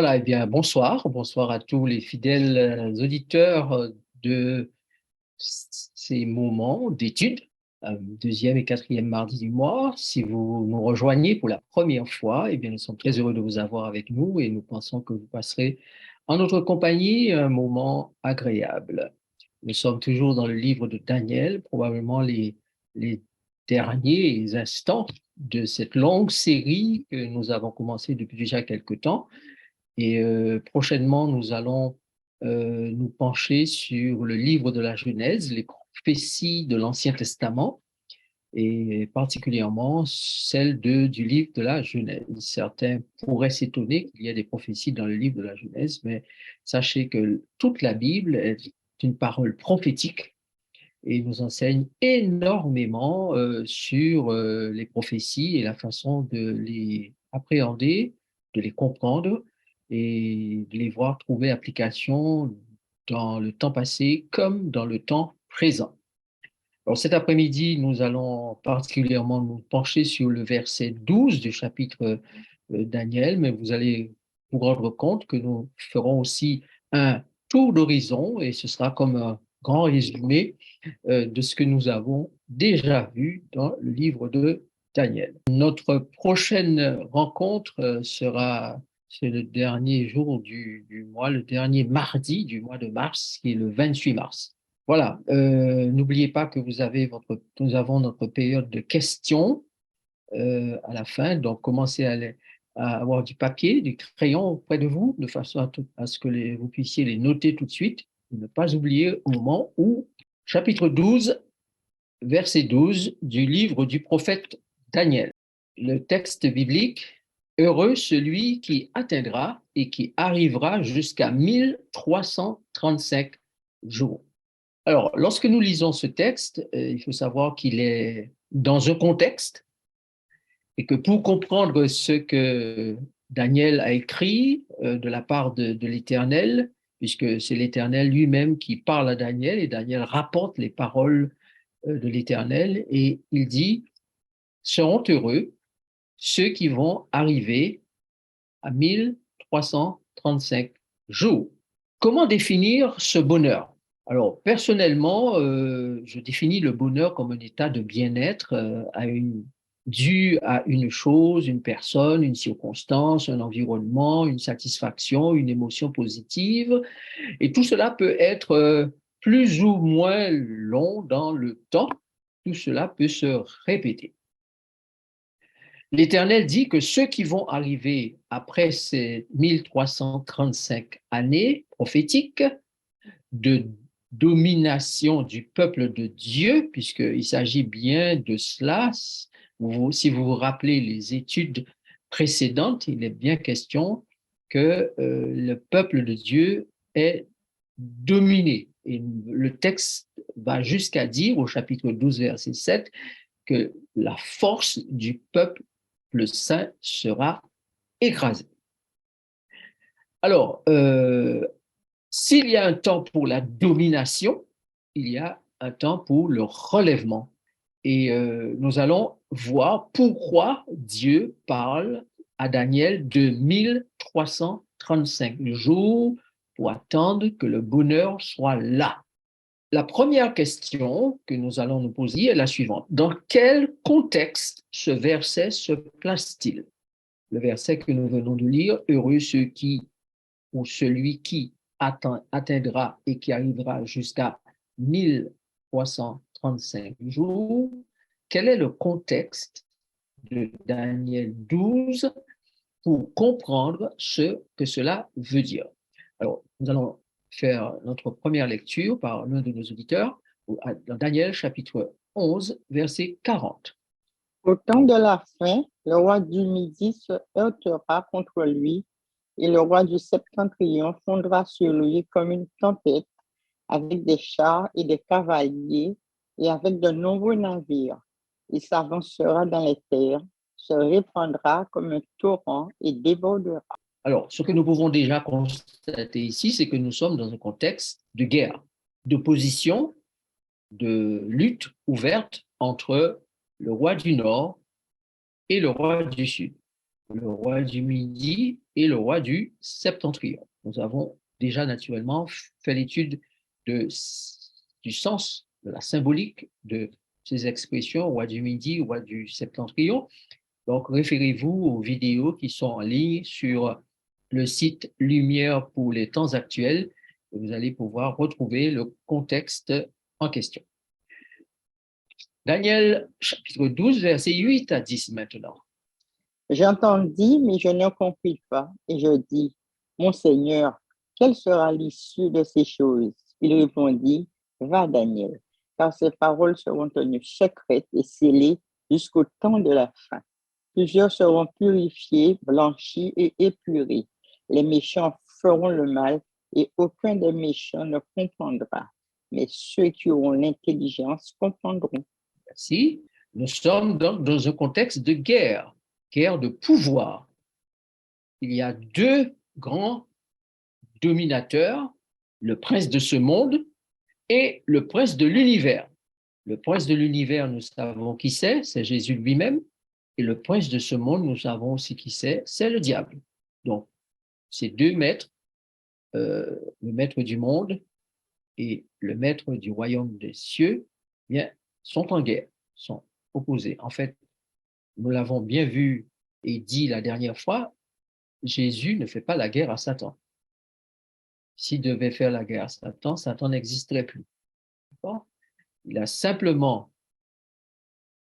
Voilà, eh bien, bonsoir à tous les fidèles auditeurs de ces moments d'études, deuxième et quatrième mardi du mois. Si vous nous rejoignez pour la première fois, eh bien, nous sommes très heureux de vous avoir avec nous et nous pensons que vous passerez en notre compagnie un moment agréable. Nous sommes toujours dans le livre de Daniel, probablement les derniers instants de cette longue série que nous avons commencé depuis déjà quelque temps. Et prochainement, nous allons nous pencher sur le livre de la Genèse, les prophéties de l'Ancien Testament, et particulièrement celle du livre de la Genèse. Certains pourraient s'étonner qu'il y ait des prophéties dans le livre de la Genèse, mais sachez que toute la Bible est une parole prophétique et nous enseigne énormément sur les prophéties et la façon de les appréhender, de les comprendre et de les voir trouver application dans le temps passé comme dans le temps présent. Alors cet après-midi, nous allons particulièrement nous pencher sur le verset 12 du chapitre Daniel, mais vous allez vous rendre compte que nous ferons aussi un tour d'horizon et ce sera comme un grand résumé de ce que nous avons déjà vu dans le livre de Daniel. Notre prochaine rencontre c'est le dernier jour du mois, le dernier mardi du mois de mars, qui est le 28 mars. Voilà, n'oubliez pas que nous avons notre période de questions à la fin, donc commencez à avoir du papier, du crayon auprès de vous, de façon à ce que vous puissiez les noter tout de suite, et ne pas oublier au moment où, chapitre 12, verset 12 du livre du prophète Daniel. Le texte biblique, heureux celui qui atteindra et qui arrivera jusqu'à 1335 jours. Alors, lorsque nous lisons ce texte, il faut savoir qu'il est dans un contexte et que pour comprendre ce que Daniel a écrit de la part de l'Éternel, puisque c'est l'Éternel lui-même qui parle à Daniel et Daniel rapporte les paroles de l'Éternel et il dit, seront heureux ceux qui vont arriver à 1335 jours. Comment définir ce bonheur? Alors, personnellement, je définis le bonheur comme un état de bien-être dû à une chose, une personne, une circonstance, un environnement, une satisfaction, une émotion positive. Et tout cela peut être plus ou moins long dans le temps. Tout cela peut se répéter. L'Éternel dit que ceux qui vont arriver après ces 1335 années prophétiques de domination du peuple de Dieu, puisqu'il s'agit bien de cela, si vous vous rappelez les études précédentes, il est bien question que le peuple de Dieu est dominé. Et le texte va jusqu'à dire, au chapitre 12, verset 7, que la force du peuple saint sera écrasée. Alors, s'il y a un temps pour la domination, il y a un temps pour le relèvement. Et nous allons voir pourquoi Dieu parle à Daniel de 1335 jours pour attendre que le bonheur soit là. La première question que nous allons nous poser est la suivante. Dans quel contexte ce verset se place-t-il? Le verset que nous venons de lire, heureux ceux qui, ou celui qui atteindra et qui arrivera jusqu'à 1335 jours. Quel est le contexte de Daniel 12 pour comprendre ce que cela veut dire? Alors, nous allons faire notre première lecture par l'un de nos auditeurs dans Daniel chapitre 11, verset 40. Au temps de la fin, le roi du Midi se heurtera contre lui, et le roi du Septentrion fondra sur lui comme une tempête, avec des chars et des cavaliers, et avec de nombreux navires. Il s'avancera dans les terres, se répandra comme un torrent et débordera. Alors, ce que nous pouvons déjà constater ici, c'est que nous sommes dans un contexte de guerre, d'opposition, de lutte ouverte entre le roi du Nord et le roi du Sud. le roi du Midi et le roi du Septentrion. Nous avons déjà naturellement fait l'étude du sens, de la symbolique de ces expressions, roi du Midi, roi du Septentrion. Donc, référez-vous aux vidéos qui sont en ligne sur le site Lumière pour les temps actuels et vous allez pouvoir retrouver le contexte en question. Daniel, chapitre 12, versets 8 à 10 maintenant. J'entendis, mais je ne compris pas, et je dis, Mon Seigneur, quelle sera l'issue de ces choses? Il répondit, Va, Daniel, car ces paroles seront tenues secrètes et scellées jusqu'au temps de la fin. Plusieurs seront purifiés, blanchis et épurés. Les méchants feront le mal et aucun des méchants ne comprendra. Mais ceux qui auront l'intelligence comprendront. Merci. Nous sommes donc dans un contexte de guerre, guerre de pouvoir. Il y a deux grands dominateurs, le prince de ce monde et le prince de l'univers. Le prince de l'univers, nous savons qui c'est Jésus lui-même. Et le prince de ce monde, nous savons aussi qui c'est le diable. Donc, ces deux maîtres, le maître du monde et le maître du royaume des cieux, bien, sont en guerre, sont opposés. En fait, nous l'avons bien vu et dit la dernière fois, Jésus ne fait pas la guerre à Satan. S'il devait faire la guerre à Satan, Satan n'existerait plus. Il a simplement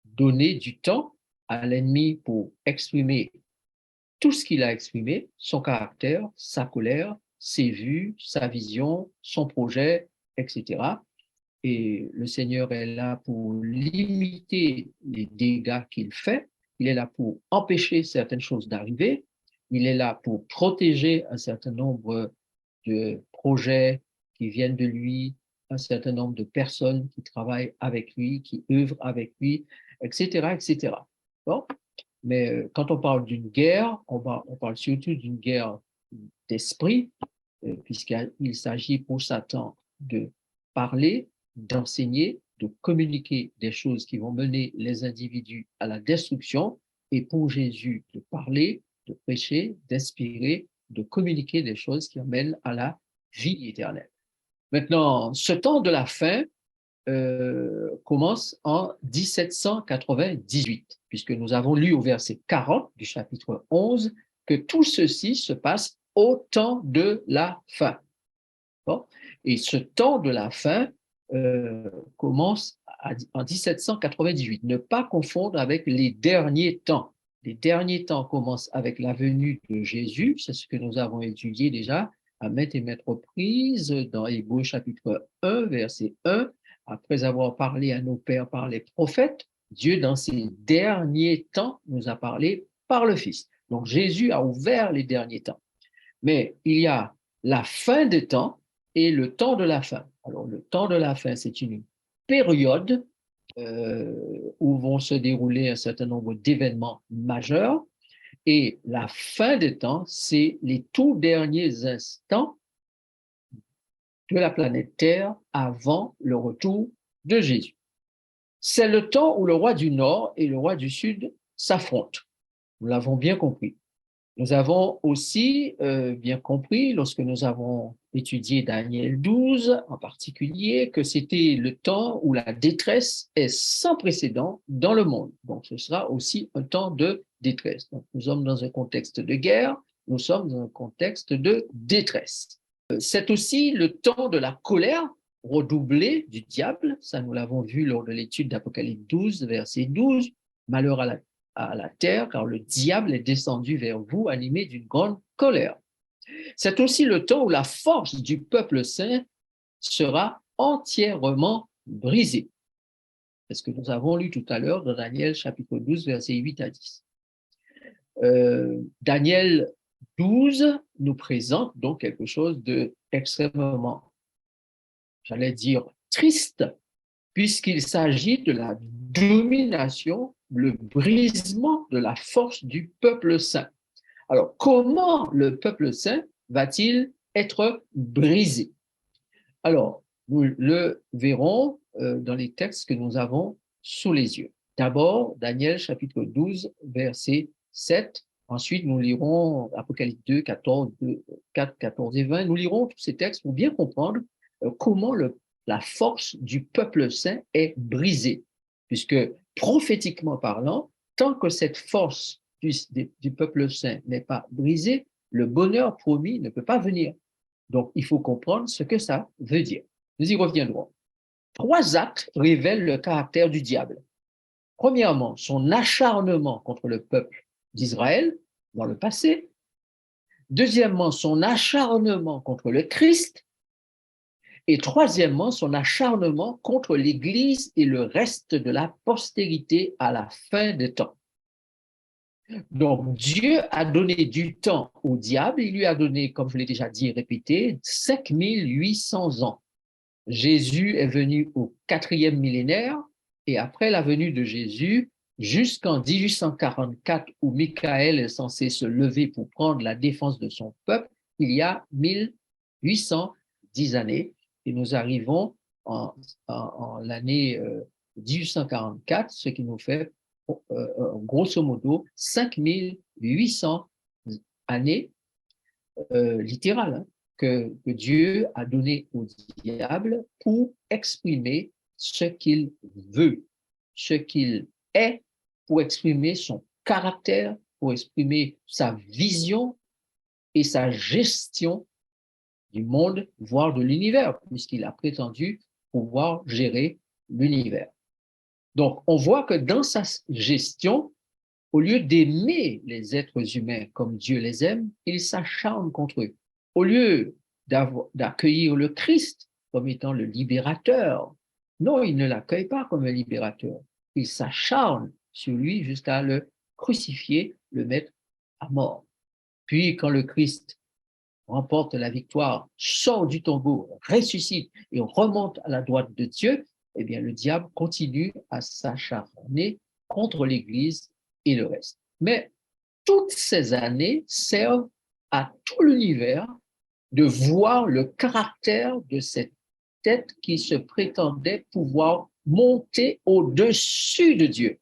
donné du temps à l'ennemi pour exprimer tout ce qu'il a exprimé, son caractère, sa colère, ses vues, sa vision, son projet, etc. Et le Seigneur est là pour limiter les dégâts qu'il fait. Il est là pour empêcher certaines choses d'arriver. Il est là pour protéger un certain nombre de projets qui viennent de lui, un certain nombre de personnes qui travaillent avec lui, qui œuvrent avec lui, etc., etc. Bon, mais quand on parle d'une guerre, on parle surtout d'une guerre d'esprit, puisqu'il s'agit pour Satan de parler, d'enseigner, de communiquer des choses qui vont mener les individus à la destruction, et pour Jésus de parler, de prêcher, d'inspirer, de communiquer des choses qui amènent à la vie éternelle. Maintenant, ce temps de la fin commence en 1798, puisque nous avons lu au verset 40 du chapitre 11 que tout ceci se passe au temps de la fin. Bon? Et ce temps de la fin commence en 1798. Ne pas confondre avec les derniers temps. Les derniers temps commencent avec la venue de Jésus, c'est ce que nous avons étudié déjà à maintes et maintes reprises dans Hébreux chapitre 1, verset 1. Après avoir parlé à nos pères par les prophètes, Dieu, dans ces derniers temps, nous a parlé par le Fils. Donc Jésus a ouvert les derniers temps. Mais il y a la fin des temps et le temps de la fin. Alors, le temps de la fin, c'est une période où vont se dérouler un certain nombre d'événements majeurs. Et la fin des temps, c'est les tout derniers instants de la planète Terre avant le retour de Jésus. C'est le temps où le roi du Nord et le roi du Sud s'affrontent. Nous l'avons bien compris. Nous avons aussi bien compris, lorsque nous avons étudié Daniel 12 en particulier, que c'était le temps où la détresse est sans précédent dans le monde. Donc, ce sera aussi un temps de détresse. Donc, nous sommes dans un contexte de guerre, nous sommes dans un contexte de détresse. C'est aussi le temps de la colère redoublée du diable. Ça, nous l'avons vu lors de l'étude d'Apocalypse 12, verset 12. Malheur à la terre, car le diable est descendu vers vous, animé d'une grande colère. C'est aussi le temps où la force du peuple saint sera entièrement brisée. C'est ce que nous avons lu tout à l'heure dans Daniel chapitre 12, versets 8 à 10. Daniel 12 nous présente donc quelque chose d'extrêmement, j'allais dire, triste, puisqu'il s'agit de la domination, le brisement de la force du peuple saint. Alors, comment le peuple saint va-t-il être brisé? Alors, nous le verrons dans les textes que nous avons sous les yeux. D'abord, Daniel chapitre 12, verset 7 Ensuite, nous lirons Apocalypse 2, 14, 4, 14 et 20. Nous lirons tous ces textes pour bien comprendre comment la force du peuple saint est brisée. Puisque prophétiquement parlant, tant que cette force du peuple saint n'est pas brisée, le bonheur promis ne peut pas venir. Donc, il faut comprendre ce que ça veut dire. Nous y reviendrons. 3 actes révèlent le caractère du diable. Premièrement, son acharnement contre le peuple d'Israël dans le passé. Deuxièmement, son acharnement contre le Christ. Et troisièmement, son acharnement contre l'Église et le reste de la postérité à la fin des temps. Donc, Dieu a donné du temps au diable. Il lui a donné, comme je l'ai déjà dit et répété, 5800 ans. Jésus est venu au 4e millénaire et après la venue de Jésus, jusqu'en 1844, où Michael est censé se lever pour prendre la défense de son peuple, il y a 1810 années et nous arrivons en l'année 1844, ce qui nous fait grosso modo 5800 années littérales, hein, que Dieu a donné au diable pour exprimer ce qu'il veut, ce qu'il est, pour exprimer son caractère, pour exprimer sa vision et sa gestion du monde, voire de l'univers, puisqu'il a prétendu pouvoir gérer l'univers. Donc, on voit que dans sa gestion, au lieu d'aimer les êtres humains comme Dieu les aime, il s'acharne contre eux. Au lieu d'accueillir le Christ comme étant le libérateur, non, il ne l'accueille pas comme un libérateur. Il s'acharne sur lui jusqu'à le crucifier, le mettre à mort. Puis, quand le Christ remporte la victoire, sort du tombeau, ressuscite et remonte à la droite de Dieu, eh bien, le diable continue à s'acharner contre l'Église et le reste. Mais toutes ces années servent à tout l'univers de voir le caractère de cette tête qui se prétendait pouvoir monter au-dessus de Dieu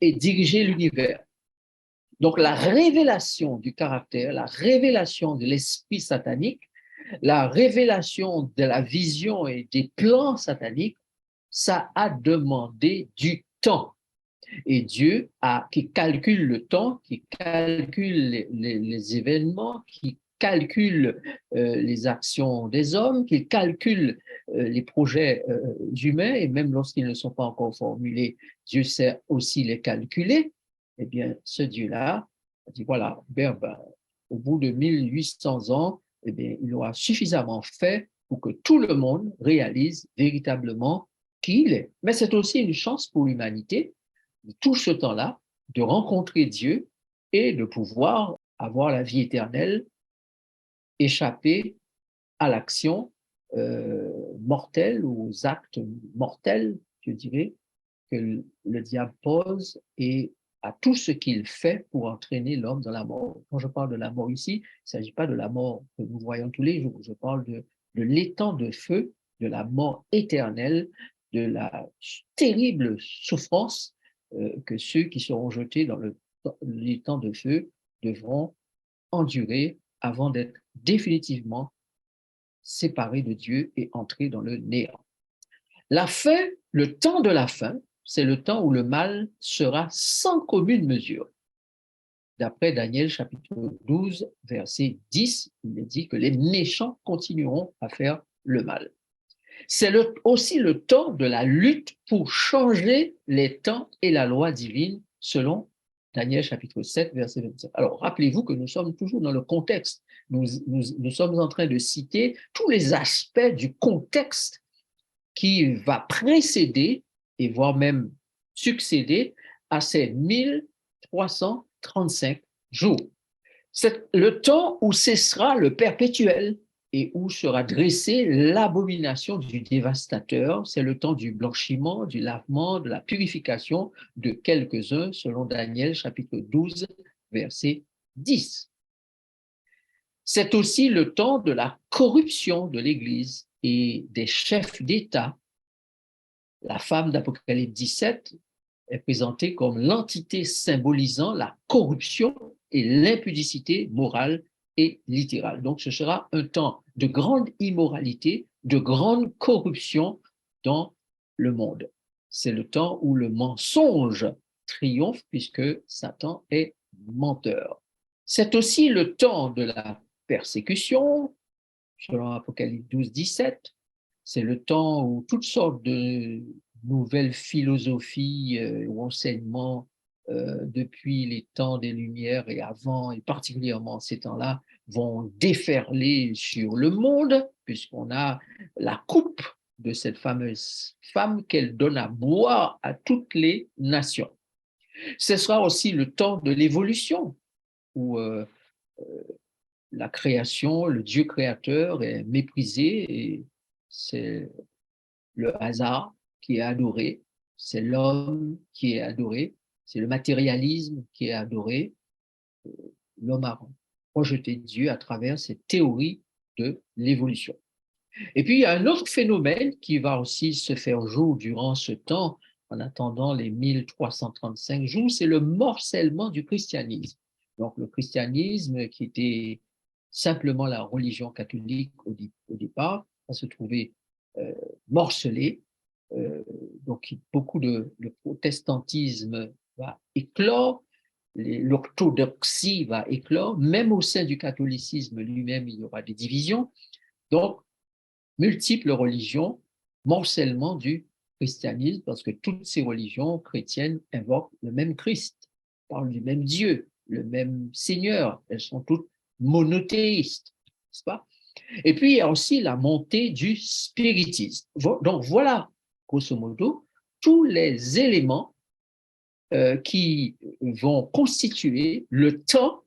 et diriger l'univers. Donc la révélation du caractère, la révélation de l'esprit satanique, la révélation de la vision et des plans sataniques, ça a demandé du temps. Et Dieu, qui calcule le temps, qui calcule les événements, qui calcule les actions des hommes, qui calcule les projets humains, et même lorsqu'ils ne sont pas encore formulés, Dieu sait aussi les calculer. Eh bien, ce Dieu-là dit, voilà, au bout de 1800 ans, eh bien, il aura suffisamment fait pour que tout le monde réalise véritablement qui il est. Mais c'est aussi une chance pour l'humanité, tout ce temps-là, de rencontrer Dieu et de pouvoir avoir la vie éternelle, échapper à l'action mortelle ou aux actes mortels, je dirais, que le diable pose et à tout ce qu'il fait pour entraîner l'homme dans la mort. Quand je parle de la mort ici, il ne s'agit pas de la mort que nous voyons tous les jours, je parle de l'étang de feu, de la mort éternelle, de la terrible souffrance que ceux qui seront jetés dans l'étang de feu devront endurer avant d'être définitivement séparés de Dieu et entrer dans le néant. La fin, le temps de la fin, c'est le temps où le mal sera sans commune mesure. D'après Daniel chapitre 12, verset 10, il est dit que les méchants continueront à faire le mal. C'est aussi le temps de la lutte pour changer les temps et la loi divine selon Daniel chapitre 7, verset 27. Alors, rappelez-vous que nous sommes toujours dans le contexte. Nous sommes en train de citer tous les aspects du contexte qui va précéder et voire même succéder à ces 1335 jours. C'est le temps où cessera le perpétuel et où sera dressée l'abomination du dévastateur. C'est le temps du blanchiment, du lavement, de la purification de quelques-uns, selon Daniel chapitre 12, verset 10. C'est aussi le temps de la corruption de l'Église et des chefs d'État. La femme d'Apocalypse 17 est présentée comme l'entité symbolisant la corruption et l'impudicité morale et littérale. Donc, ce sera un temps de grande immoralité, de grande corruption dans le monde. C'est le temps où le mensonge triomphe puisque Satan est menteur. C'est aussi le temps de la persécution, selon Apocalypse 12, 17. C'est le temps où toutes sortes de nouvelles philosophies ou enseignements depuis les temps des Lumières et avant, et particulièrement ces temps-là, vont déferler sur le monde, puisqu'on a la coupe de cette fameuse femme qu'elle donne à boire à toutes les nations. Ce sera aussi le temps de l'évolution, où la création, le Dieu créateur est méprisé et c'est le hasard qui est adoré, c'est l'homme qui est adoré, c'est le matérialisme qui est adoré. L'homme a rejeté Dieu à travers cette théorie de l'évolution. Et puis, il y a un autre phénomène qui va aussi se faire jour durant ce temps, en attendant les 1335 jours, c'est le morcellement du christianisme. Donc, le christianisme, qui était simplement la religion catholique au départ, va se trouver morcelé. Donc, beaucoup de protestantisme va éclore, l'orthodoxie va éclore, même au sein du catholicisme lui-même, il y aura des divisions. Donc, multiples religions, morcellement du christianisme, parce que toutes ces religions chrétiennes invoquent le même Christ, parlent du même Dieu, le même Seigneur. Elles sont toutes monothéistes, n'est-ce pas? Et puis, il y a aussi la montée du spiritisme. Donc, voilà, grosso modo, tous les éléments qui vont constituer le temps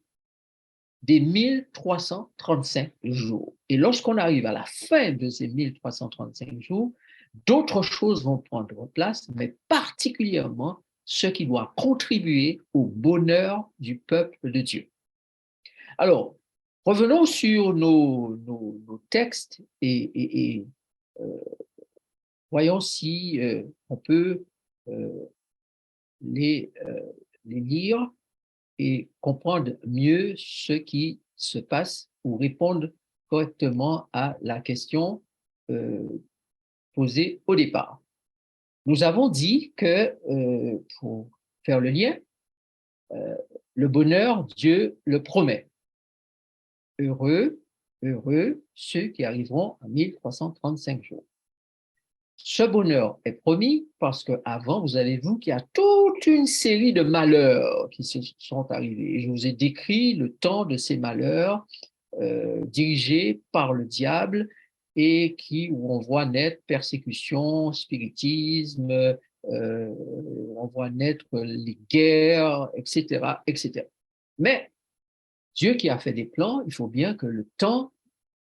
des 1335 jours. Et lorsqu'on arrive à la fin de ces 1335 jours, d'autres choses vont prendre place, mais particulièrement ce qui doit contribuer au bonheur du peuple de Dieu. Alors, revenons sur nos textes et voyons si on peut euh, les, les lire et comprendre mieux ce qui se passe ou répondre correctement à la question posée au départ. Nous avons dit que, pour faire le lien, le bonheur, Dieu le promet. Heureux, heureux ceux qui arriveront à 1335 jours. Ce bonheur est promis parce qu'avant, vous avez vu qu'il y a toute une série de malheurs qui se sont arrivés. Je vous ai décrit le temps de ces malheurs dirigés par le diable et où on voit naître persécution, spiritisme, on voit naître les guerres, etc., etc. Mais Dieu qui a fait des plans, il faut bien que le temps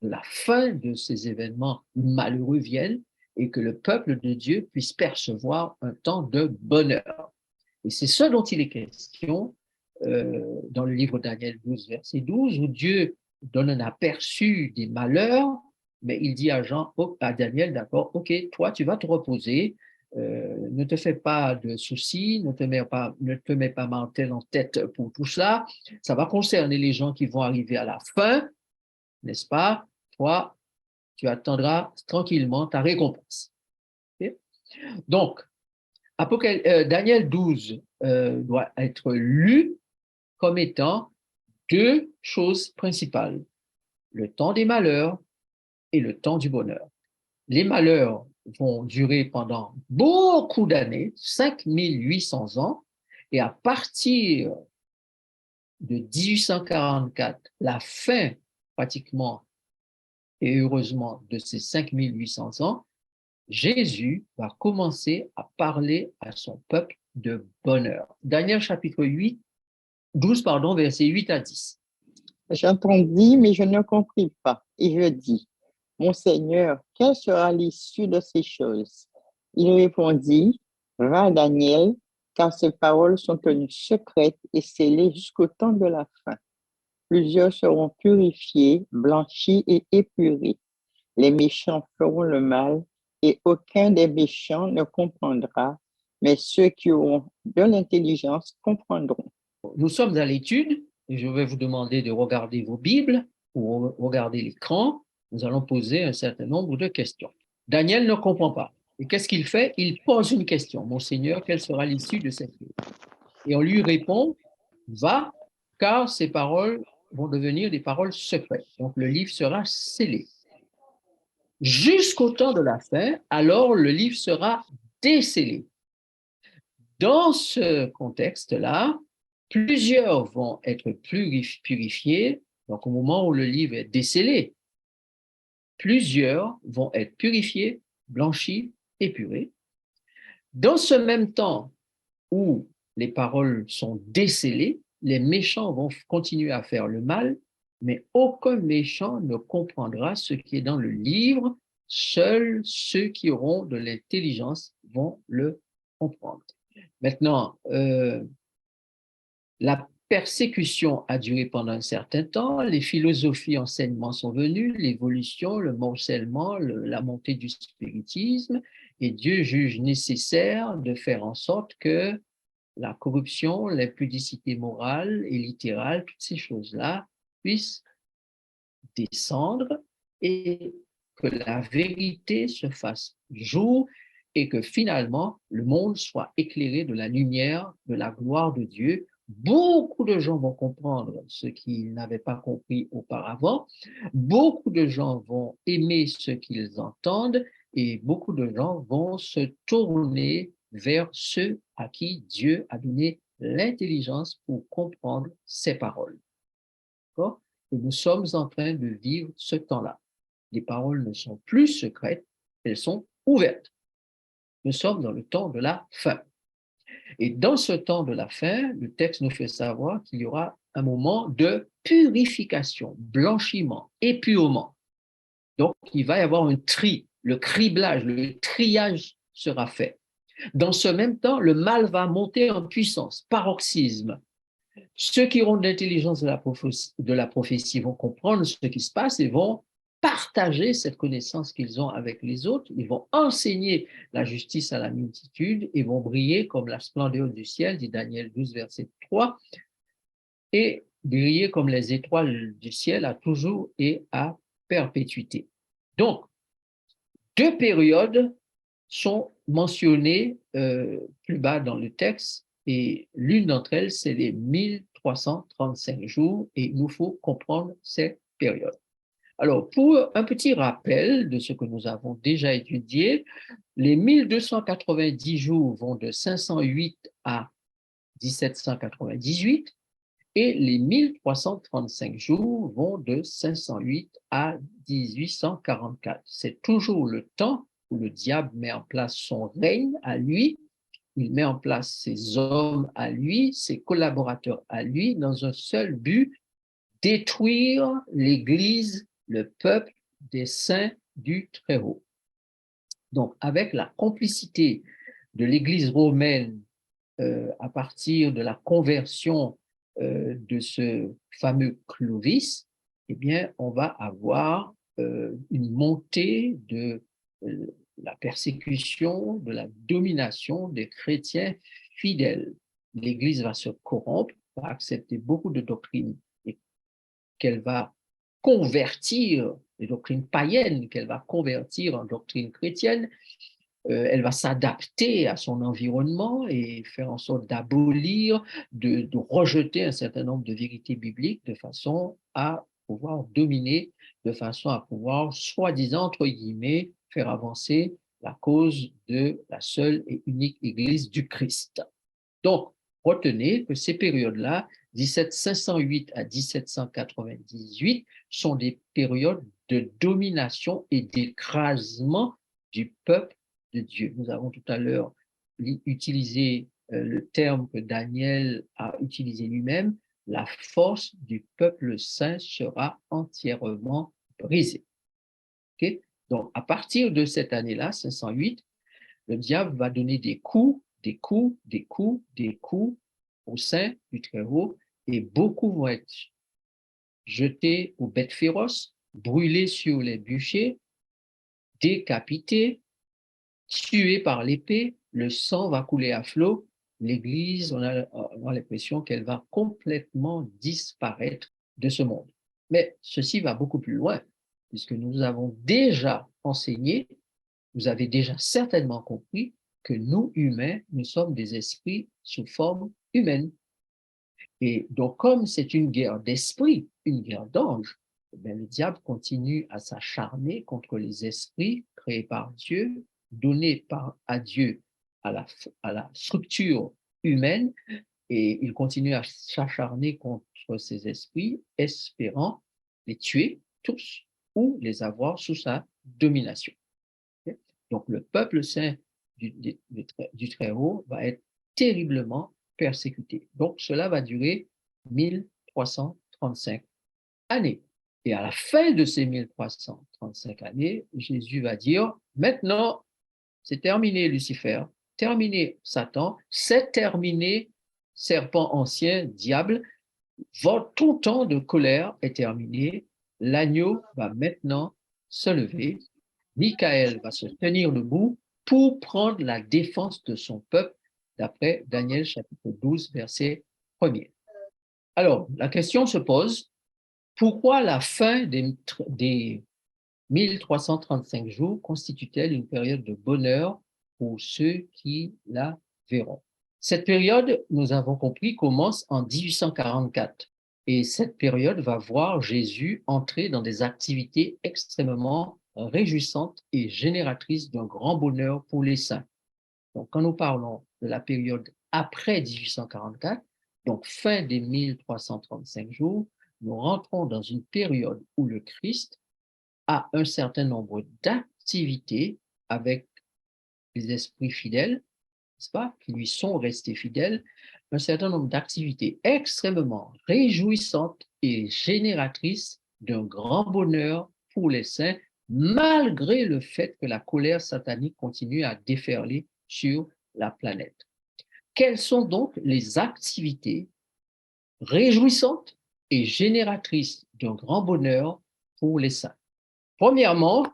de la fin de ces événements malheureux vienne et que le peuple de Dieu puisse percevoir un temps de bonheur. Et c'est ce dont il est question dans le livre de Daniel 12, verset 12, où Dieu donne un aperçu des malheurs, mais il dit à à Daniel, d'accord, ok, toi tu vas te reposer, ne te fais pas de soucis, ne te mets pas martel en tête pour tout ça, ça va concerner les gens qui vont arriver à la fin, n'est-ce pas? Toi, tu attendras tranquillement ta récompense. Okay? Donc, Daniel 12 doit être lu comme étant deux choses principales, le temps des malheurs et le temps du bonheur. Les malheurs vont durer pendant beaucoup d'années, 5800 ans, et à partir de 1844, la fin pratiquement et heureusement de ces 5800 ans, Jésus va commencer à parler à son peuple de bonheur. Daniel chapitre 12, versets 8 à 10. J'entendis, mais je ne compris pas. Et je dis, mon Seigneur, quelle sera l'issue de ces choses? Il répondit, va Daniel, car ces paroles sont tenues secrètes et scellées jusqu'au temps de la fin. Plusieurs seront purifiés, blanchis et épurés. Les méchants feront le mal et aucun des méchants ne comprendra, mais ceux qui auront de l'intelligence comprendront. Nous sommes à l'étude je vais vous demander de regarder vos Bibles ou regarder l'écran. Nous allons poser un certain nombre de questions. Daniel ne comprend pas. Et qu'est-ce qu'il fait? Il pose une question. Mon Seigneur, quelle sera l'issue de cette chose? Et on lui répond, va, car ces paroles vont devenir des paroles secrètes. Donc le livre sera scellé. Jusqu'au temps de la fin, alors le livre sera décellé. Dans ce contexte-là, plusieurs vont être purifiés. Donc au moment où le livre est décellé, plusieurs vont être purifiés, blanchis, épurés. Dans ce même temps où les paroles sont décellées, les méchants vont continuer à faire le mal, mais aucun méchant ne comprendra ce qui est dans le livre. Seuls ceux qui auront de l'intelligence vont le comprendre. Maintenant, la persécution a duré pendant un certain temps, les philosophies, enseignements sont venus, l'évolution, le morcellement, la montée du spiritisme, et Dieu juge nécessaire de faire en sorte que la corruption, l'impudicité morale et littérale, toutes ces choses-là puissent descendre et que la vérité se fasse jour et que finalement le monde soit éclairé de la lumière, de la gloire de Dieu. Beaucoup de gens vont comprendre ce qu'ils n'avaient pas compris auparavant. Beaucoup de gens vont aimer ce qu'ils entendent et beaucoup de gens vont se tourner vers ceux à qui Dieu a donné l'intelligence pour comprendre ses paroles. D'accord? Et nous sommes en train de vivre ce temps-là. Les paroles ne sont plus secrètes, elles sont ouvertes. Nous sommes dans le temps de la fin. Et dans ce temps de la fin, le texte nous fait savoir qu'il y aura un moment de purification, blanchiment, épurement. Donc, il va y avoir un tri, le criblage, le triage sera fait. Dans ce même temps, le mal va monter en puissance, paroxysme. Ceux qui auront de l'intelligence de la prophétie vont comprendre ce qui se passe et vont partager cette connaissance qu'ils ont avec les autres. Ils vont enseigner la justice à la multitude et vont briller comme la splendeur du ciel, dit Daniel 12, verset 3, et briller comme les étoiles du ciel à toujours et à perpétuité. Donc, deux périodes sont mentionnées plus bas dans le texte et l'une d'entre elles, c'est les 1335 jours et il nous faut comprendre ces périodes. Alors, pour un petit rappel de ce que nous avons déjà étudié, les 1290 jours vont de 508 à 1798 et les 1335 jours vont de 508 à 1844. C'est toujours le temps où le diable met en place son règne à lui, il met en place ses hommes à lui, ses collaborateurs à lui, dans un seul but, détruire l'Église, le peuple des saints du Très-Haut. Donc, avec la complicité de l'Église romaine à partir de la conversion de ce fameux Clovis, eh bien, on va avoir une montée de la persécution, de la domination des chrétiens fidèles. L'Église va se corrompre, va accepter beaucoup de doctrines et qu'elle va convertir, les doctrines païennes qu'elle va convertir en doctrines chrétiennes. Elle va s'adapter à son environnement et faire en sorte d'abolir, de rejeter un certain nombre de vérités bibliques de façon à pouvoir dominer, de façon à pouvoir, soi-disant, entre guillemets, faire avancer la cause de la seule et unique Église du Christ. Donc, retenez que ces périodes-là, 1708 à 1798, sont des périodes de domination et d'écrasement du peuple de Dieu. Nous avons tout à l'heure utilisé le terme que Daniel a utilisé lui-même, la force du peuple saint sera entièrement brisée. Okay? Donc, à partir de cette année-là, 508, le diable va donner des coups, des coups, des coups, des coups au sein du Très-Haut et beaucoup vont être jetés aux bêtes féroces, brûlés sur les bûchers, décapités, tués par l'épée, le sang va couler à flot, l'Église, on a l'impression qu'elle va complètement disparaître de ce monde. Mais ceci va beaucoup plus loin, puisque nous avons déjà enseigné, vous avez déjà certainement compris que nous, humains, nous sommes des esprits sous forme humaine. Et donc, comme c'est une guerre d'esprit, une guerre d'anges, le diable continue à s'acharner contre les esprits créés par Dieu, donnés à Dieu à la structure humaine, et il continue à s'acharner contre ces esprits, espérant les tuer tous ou les avoir sous sa domination. Donc, le peuple saint du Très-Haut va être terriblement persécuté. Donc, cela va durer 1335 années. Et à la fin de ces 1335 années, Jésus va dire, maintenant, c'est terminé Lucifer, terminé Satan, c'est terminé serpent ancien, diable, ton temps de colère est terminé, l'agneau va maintenant se lever, Michael va se tenir debout pour prendre la défense de son peuple, d'après Daniel chapitre 12, verset 1er. Alors, la question se pose, pourquoi la fin des 1335 jours constitue-t-elle une période de bonheur pour ceux qui la verront? Cette période, nous avons compris, commence en 1844 et cette période va voir Jésus entrer dans des activités extrêmement réjouissantes et génératrices d'un grand bonheur pour les saints. Donc, quand nous parlons de la période après 1844, donc fin des 1335 jours, nous rentrons dans une période où le Christ a un certain nombre d'activités avec les esprits fidèles, n'est-ce pas, qui lui sont restés fidèles, un certain nombre d'activités extrêmement réjouissantes et génératrices d'un grand bonheur pour les saints, malgré le fait que la colère satanique continue à déferler sur la planète. Quelles sont donc les activités réjouissantes et génératrices d'un grand bonheur pour les saints? Premièrement,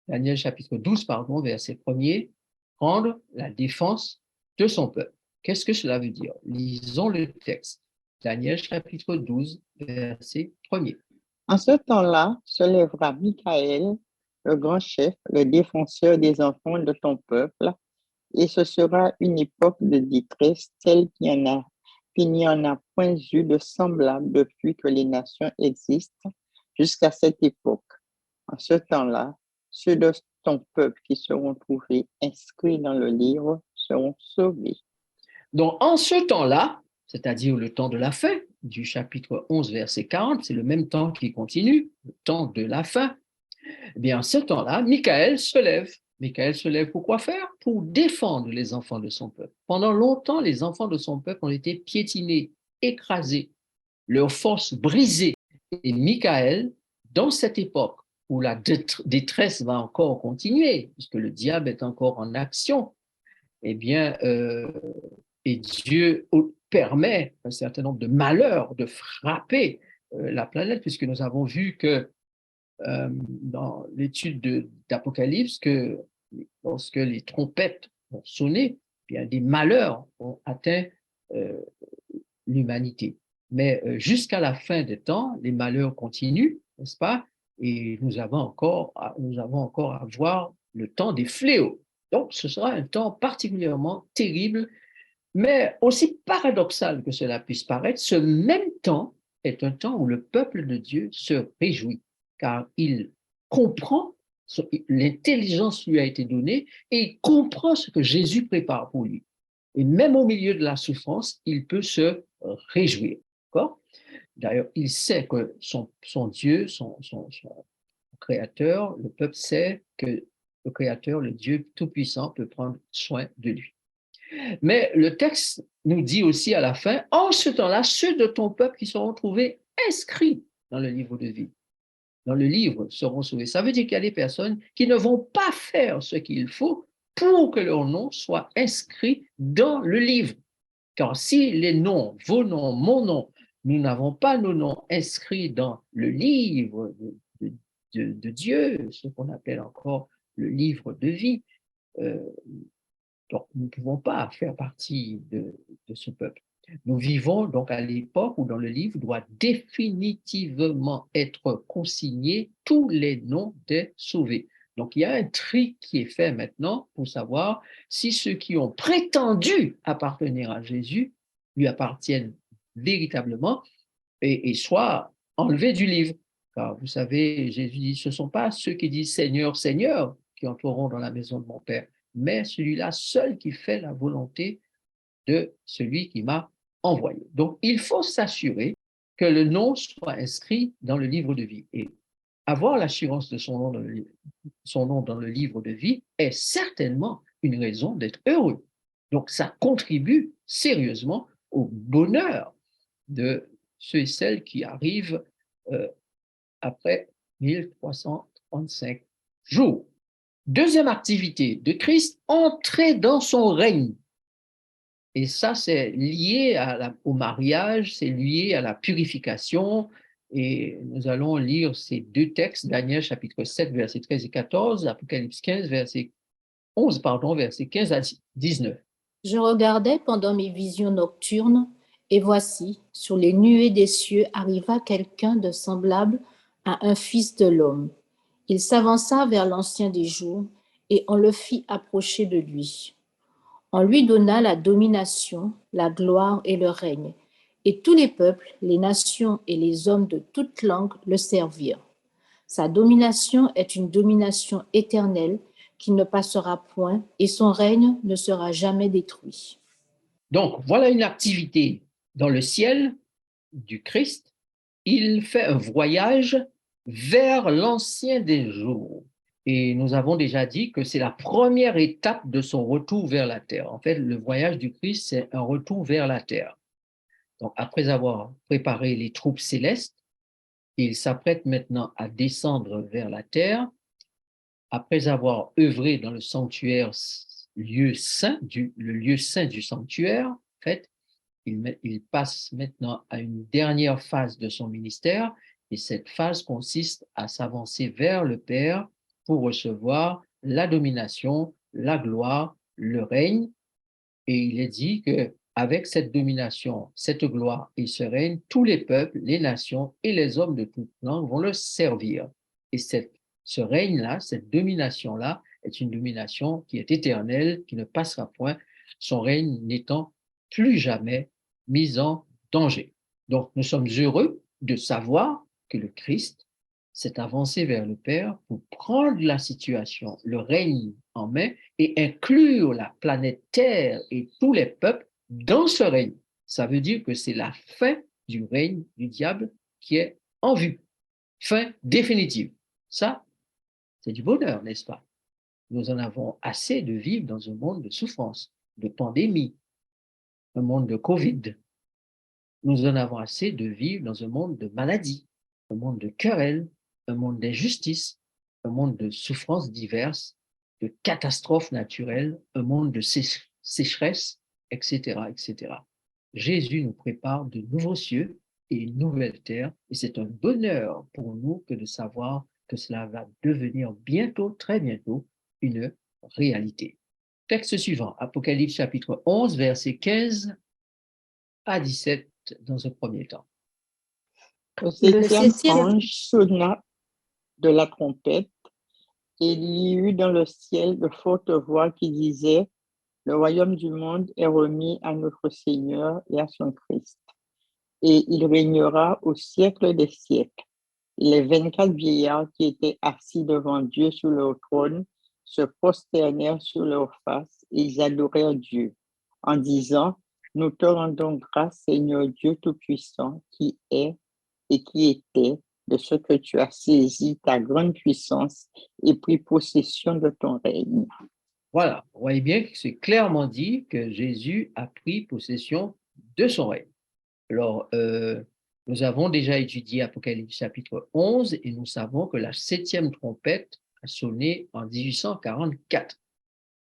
Daniel chapitre 12, pardon, verset 1er, prendre la défense de son peuple. Qu'est-ce que cela veut dire? Lisons le texte. Daniel chapitre 12, verset 1er. En ce temps-là se lèvera Michael, le grand chef, le défenseur des enfants de ton peuple, et ce sera une époque de détresse telle qu'il n'y en a point eu de semblable depuis que les nations existent jusqu'à cette époque. En ce temps-là, ceux de ton peuple qui seront trouvés inscrits dans le livre seront sauvés. Donc, en ce temps-là, c'est-à-dire le temps de la fin, du chapitre 11, verset 40, c'est le même temps qui continue, le temps de la fin. Eh bien, en ce temps-là, Michael se lève. Michael se lève pour quoi faire? Pour défendre les enfants de son peuple. Pendant longtemps, les enfants de son peuple ont été piétinés, écrasés, leurs forces brisées. Et Michael, dans cette époque où la détresse va encore continuer, puisque le diable est encore en action, eh bien, et Dieu permet un certain nombre de malheurs de frapper la planète, puisque nous avons vu que dans l'étude d'Apocalypse que lorsque les trompettes ont sonné, eh bien, des malheurs ont atteint euh, l'humanité. Mais jusqu'à la fin des temps, les malheurs continuent, n'est-ce pas? Et nous avons encore à voir le temps des fléaux. Donc, ce sera un temps particulièrement terrible, mais aussi paradoxal que cela puisse paraître. Ce même temps est un temps où le peuple de Dieu se réjouit, car il comprend, l'intelligence lui a été donnée, et il comprend ce que Jésus prépare pour lui. Et même au milieu de la souffrance, il peut se réjouir. D'ailleurs, il sait que son Dieu, son Créateur, le peuple sait que le Créateur, le Dieu Tout-Puissant, peut prendre soin de lui. Mais le texte nous dit aussi à la fin, en ce temps-là, ceux de ton peuple qui seront trouvés inscrits dans le livre de vie, dans le livre, seront sauvés. Ça veut dire qu'il y a des personnes qui ne vont pas faire ce qu'il faut pour que leur nom soit inscrit dans le livre. Car si les noms, vos noms, mon nom, nous n'avons pas nos noms inscrits dans le livre de Dieu, ce qu'on appelle encore le livre de vie, Donc, nous ne pouvons pas faire partie de ce peuple. Nous vivons donc à l'époque où dans le livre doit définitivement être consigné tous les noms des sauvés. Donc, il y a un tri qui est fait maintenant pour savoir si ceux qui ont prétendu appartenir à Jésus lui appartiennent véritablement et soient enlevés du livre. Car vous savez, Jésus dit, ce ne sont pas ceux qui disent Seigneur, Seigneur qui entreront dans la maison de mon Père, mais celui-là seul qui fait la volonté de celui qui m'a envoyé. Donc, il faut s'assurer que le nom soit inscrit dans le livre de vie. Et avoir l'assurance de son nom dans le livre de vie est certainement une raison d'être heureux. Donc, ça contribue sérieusement au bonheur de ceux et celles qui arrivent après 1335 jours. Deuxième activité de Christ, entrer dans son règne. Et ça, c'est lié au mariage, c'est lié à la purification. Et nous allons lire ces deux textes, Daniel chapitre 7, versets 13 et 14, Apocalypse 15, verset 11, pardon, versets 15 à 19. Je regardais pendant mes visions nocturnes, et voici, sur les nuées des cieux arriva quelqu'un de semblable à un fils de l'homme. Il s'avança vers l'Ancien des jours, et on le fit approcher de lui. On lui donna la domination, la gloire et le règne, et tous les peuples, les nations et les hommes de toute langue le servirent. Sa domination est une domination éternelle qui ne passera point, et son règne ne sera jamais détruit. Donc, voilà une activité dans le ciel du Christ. Il fait un voyage vers l'ancien des jours. Et nous avons déjà dit que c'est la première étape de son retour vers la terre. En fait, le voyage du Christ, c'est un retour vers la terre. Donc, après avoir préparé les troupes célestes, il s'apprête maintenant à descendre vers la terre. Après avoir œuvré dans le sanctuaire, lieu saint, le lieu saint du sanctuaire, en fait, il passe maintenant à une dernière phase de son ministère, et cette phase consiste à s'avancer vers le Père pour recevoir la domination, la gloire, le règne. Et il est dit que avec cette domination, cette gloire et ce règne, tous les peuples, les nations et les hommes de toute langue vont le servir. Et ce règne-là, cette domination-là, est une domination qui est éternelle, qui ne passera point, son règne n'étant plus jamais mis en danger. Donc, nous sommes heureux de savoir que le Christ s'est avancé vers le Père pour prendre la situation, le règne en main et inclure la planète Terre et tous les peuples dans ce règne. Ça veut dire que c'est la fin du règne du diable qui est en vue. Fin définitive. Ça, c'est du bonheur, n'est-ce pas? Nous en avons assez de vivre dans un monde de souffrance, de pandémie, un monde de Covid. Nous en avons assez de vivre dans un monde de maladie, un monde de querelles, un monde d'injustice, un monde de souffrances diverses, de catastrophes naturelles, un monde de sécheresse, etc., etc. Jésus nous prépare de nouveaux cieux et une nouvelle terre, et c'est un bonheur pour nous que de savoir que cela va devenir bientôt, très bientôt, une réalité. Texte suivant, Apocalypse chapitre 11, versets 15 à 17 dans un premier temps. Le Le septième septième ange sonna de la trompette, et il y eut dans le ciel de fortes voix qui disaient: Le royaume du monde est remis à notre Seigneur et à son Christ, et il régnera au siècle des siècles. Les 24 vieillards qui étaient assis devant Dieu sur leur trône se prosternèrent sur leurs faces et ils adorèrent Dieu, en disant: Nous te rendons grâce, Seigneur Dieu Tout-Puissant, qui est et qui était, de ce que tu as saisi ta grande puissance et pris possession de ton règne. Voilà, vous voyez bien que c'est clairement dit que Jésus a pris possession de son règne. Alors, nous avons déjà étudié Apocalypse chapitre 11 et nous savons que la septième trompette a sonné en 1844.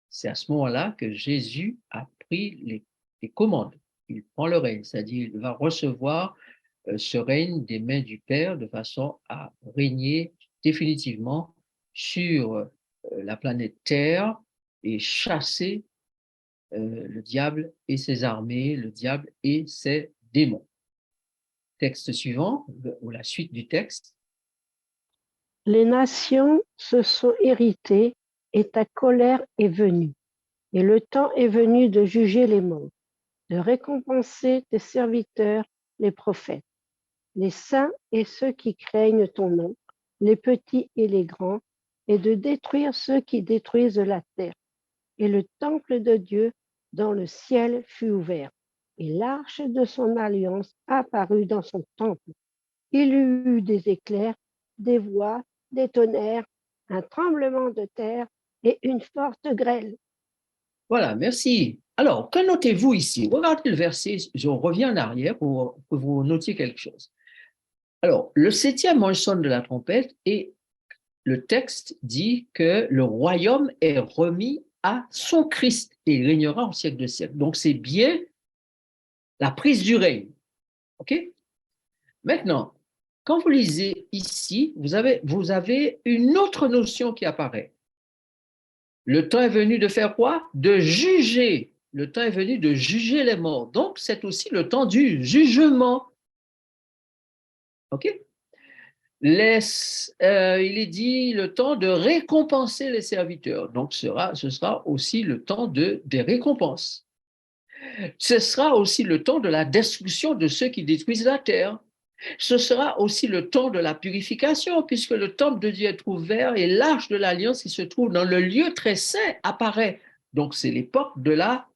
C'est à ce moment-là que Jésus a pris les commandes. Il prend le règne, c'est-à-dire il va recevoir ce règne des mains du Père de façon à régner définitivement sur la planète Terre et chasser le diable et ses armées, le diable et ses démons. Texte suivant, ou la suite du texte. Les nations se sont irritées et ta colère est venue. Et le temps est venu de juger les morts, de récompenser tes serviteurs, les prophètes, les saints et ceux qui craignent ton nom, les petits et les grands, et de détruire ceux qui détruisent la terre. Et le temple de Dieu dans le ciel fut ouvert, et l'arche de son alliance apparut dans son temple. Il y eut des éclairs, des voix, des tonnerres, un tremblement de terre et une forte grêle. Voilà, merci. Alors, que notez-vous ici? Regardez le verset, je reviens en arrière pour que vous notiez quelque chose. Alors, le 7e ange sonne de la trompette et le texte dit que le royaume est remis à son Christ et il régnera au siècle de siècle. Donc, c'est bien la prise du règne. OK? Maintenant, quand vous lisez ici, vous avez une autre notion qui apparaît. Le temps est venu de faire quoi? De juger. Le temps est venu de juger les morts. Donc, c'est aussi le temps du jugement. OK? Il est dit le temps de récompenser les serviteurs. Donc, ce sera aussi le temps des récompenses. Ce sera aussi le temps de la destruction de ceux qui détruisent la terre. Ce sera aussi le temps de la purification, puisque le temple de Dieu est ouvert et l'arche de l'alliance qui se trouve dans le lieu très saint apparaît. Donc, c'est l'époque de la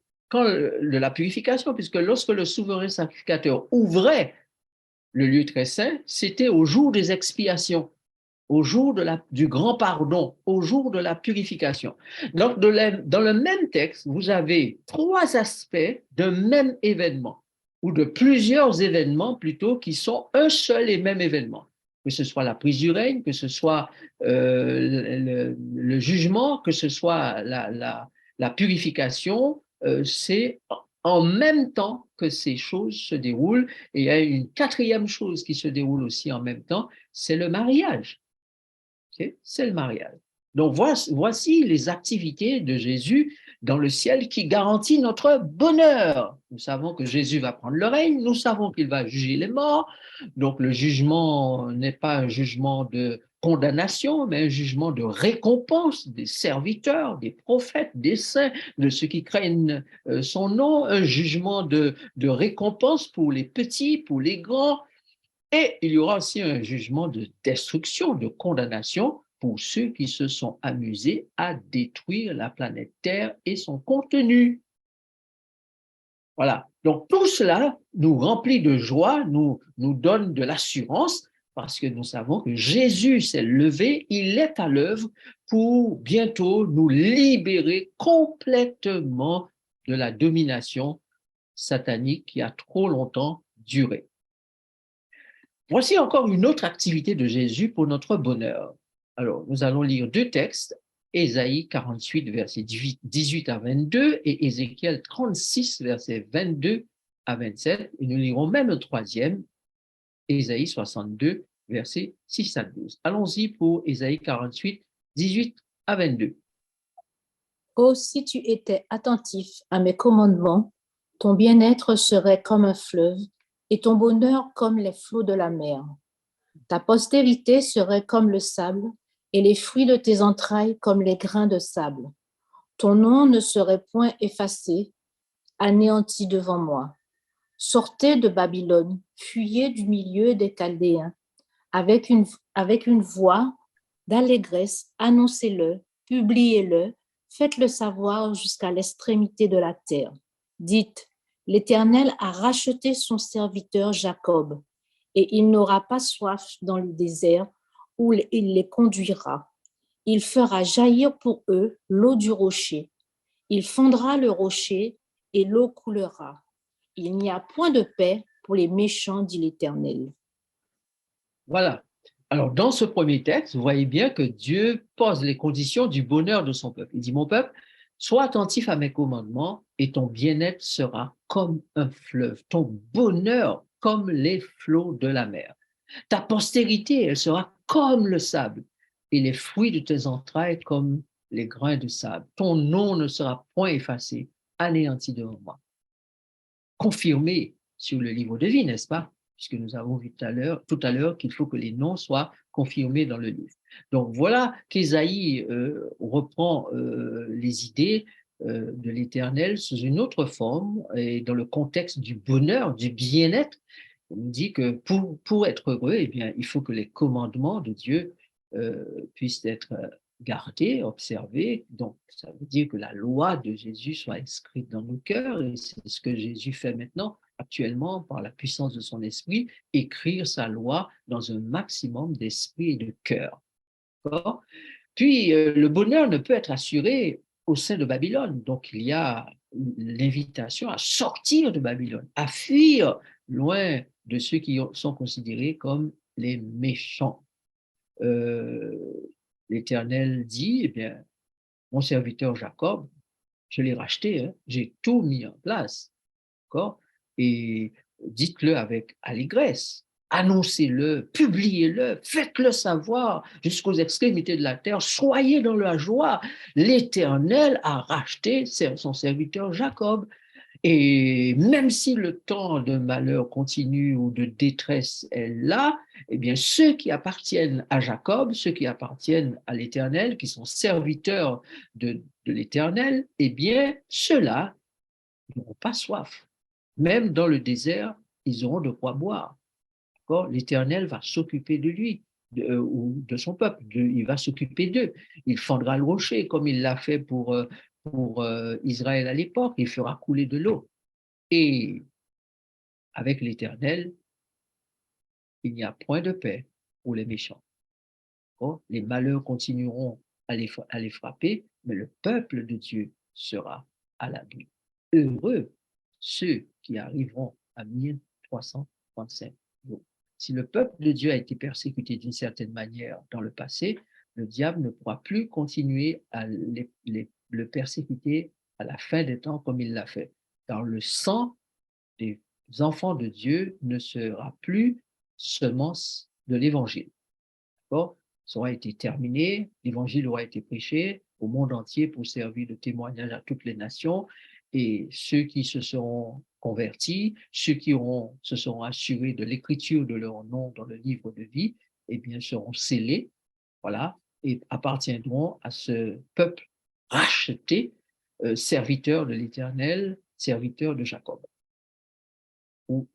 purification, puisque lorsque le souverain sacrificateur ouvrait le lieu très saint, c'était au jour des expiations, au jour du grand pardon, au jour de la purification. Donc, dans le même texte, vous avez 3 aspects d'un même événement, ou de plusieurs événements plutôt, qui sont un seul et même événement. Que ce soit la prise du règne, que ce soit le jugement, que ce soit la purification, c'est en même temps que ces choses se déroulent. Et il y a une 4e chose qui se déroule aussi en même temps, c'est le mariage. Okay? C'est le mariage. Donc, voici les activités de Jésus dans le ciel qui garantit notre bonheur. Nous savons que Jésus va prendre le règne, nous savons qu'il va juger les morts. Donc, le jugement n'est pas un jugement de condamnation, mais un jugement de récompense des serviteurs, des prophètes, des saints, de ceux qui craignent son nom, un jugement de récompense pour les petits, pour les grands. Et il y aura aussi un jugement de destruction, de condamnation pour ceux qui se sont amusés à détruire la planète Terre et son contenu. Voilà. Donc tout cela nous remplit de joie, nous donne de l'assurance parce que nous savons que Jésus s'est levé, il est à l'œuvre pour bientôt nous libérer complètement de la domination satanique qui a trop longtemps duré. Voici encore une autre activité de Jésus pour notre bonheur. Alors, nous allons lire 2 textes, Ésaïe 48, versets 18 à 22 et Ézéchiel 36, versets 22 à 27. Et nous lirons même un 3e, Ésaïe 62, versets 6 à 12. Allons-y pour Ésaïe 48, 18 à 22. Oh, si tu étais attentif à mes commandements, ton bien-être serait comme un fleuve et ton bonheur comme les flots de la mer. Ta postérité serait comme le sable et les fruits de tes entrailles comme les grains de sable. Ton nom ne serait point effacé, anéanti devant moi. Sortez de Babylone, fuyez du milieu des Chaldéens. Avec une voix d'allégresse, annoncez-le, publiez-le, faites-le savoir jusqu'à l'extrémité de la terre. Dites, l'Éternel a racheté son serviteur Jacob, et il n'aura pas soif dans le désert où il les conduira. Il fera jaillir pour eux l'eau du rocher. Il fondra le rocher et l'eau coulera. Il n'y a point de paix pour les méchants, dit l'Éternel. Voilà. Alors, dans ce premier texte, vous voyez bien que Dieu pose les conditions du bonheur de son peuple. Il dit, mon peuple, sois attentif à mes commandements et ton bien-être sera comme un fleuve, ton bonheur comme les flots de la mer. Ta postérité, elle sera comme le sable et les fruits de tes entrailles comme les grains de sable. Ton nom ne sera point effacé, anéanti devant moi. Confirmé sur le livre de vie, n'est-ce pas? Puisque nous avons vu tout à l'heure qu'il faut que les noms soient confirmés dans le livre. Donc voilà qu'Ésaïe reprend les idées de l'Éternel sous une autre forme et dans le contexte du bonheur, du bien-être. Il nous dit que pour être heureux, eh bien, il faut que les commandements de Dieu puissent être gardés, observés. Donc, ça veut dire que la loi de Jésus soit inscrite dans nos cœurs et c'est ce que Jésus fait maintenant, actuellement, par la puissance de son esprit, écrire sa loi dans un maximum d'esprit et de cœur. Puis, le bonheur ne peut être assuré au sein de Babylone. Donc, il y a l'invitation à sortir de Babylone, à fuir loin de ceux qui sont considérés comme les méchants. L'Éternel dit, eh bien, mon serviteur Jacob, je l'ai racheté, hein, j'ai tout mis en place, d'accord? Et dites-le avec allégresse, annoncez-le, publiez-le, faites-le savoir jusqu'aux extrémités de la terre, soyez dans la joie. L'Éternel a racheté son serviteur Jacob. Et même si le temps de malheur continue ou de détresse est là, eh bien, ceux qui appartiennent à Jacob, ceux qui appartiennent à l'Éternel, qui sont serviteurs de l'Éternel, eh bien, ceux-là n'auront pas soif. Même dans le désert, ils auront de quoi boire. L'Éternel va s'occuper de lui ou de son peuple. Il va s'occuper d'eux. Il fendra le rocher comme il l'a fait pour Israël à l'époque. Il fera couler de l'eau. Et avec l'Éternel, il n'y a point de paix pour les méchants. Les malheurs continueront à les frapper, mais le peuple de Dieu sera à l'abri. Heureux ceux qui arriveront à 1335 jours. Si le peuple de Dieu a été persécuté d'une certaine manière dans le passé, le diable ne pourra plus continuer à le persécuter à la fin des temps comme il l'a fait. Car le sang des enfants de Dieu ne sera plus semence de l'évangile. D'accord? Ça aura été terminé, l'évangile aura été prêché au monde entier pour servir de témoignage à toutes les nations et ceux qui se seront convertis, ceux qui se seront assurés de l'écriture de leur nom dans le livre de vie, eh bien, seront scellés, voilà, et appartiendront à ce peuple racheté, serviteur de l'Éternel, serviteur de Jacob, ou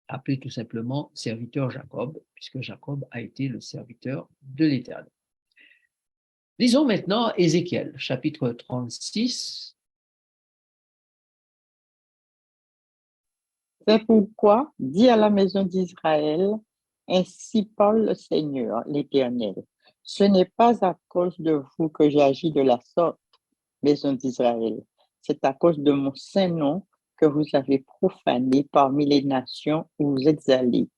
appelé tout simplement serviteur Jacob, puisque Jacob a été le serviteur de l'Éternel. Lisons maintenant Ézéchiel, chapitre 36. C'est pourquoi, dis à la maison d'Israël, ainsi parle le Seigneur, l'Éternel. Ce n'est pas à cause de vous que j'agis de la sorte, maison d'Israël. C'est à cause de mon saint nom que vous avez profané parmi les nations où vous êtes allés.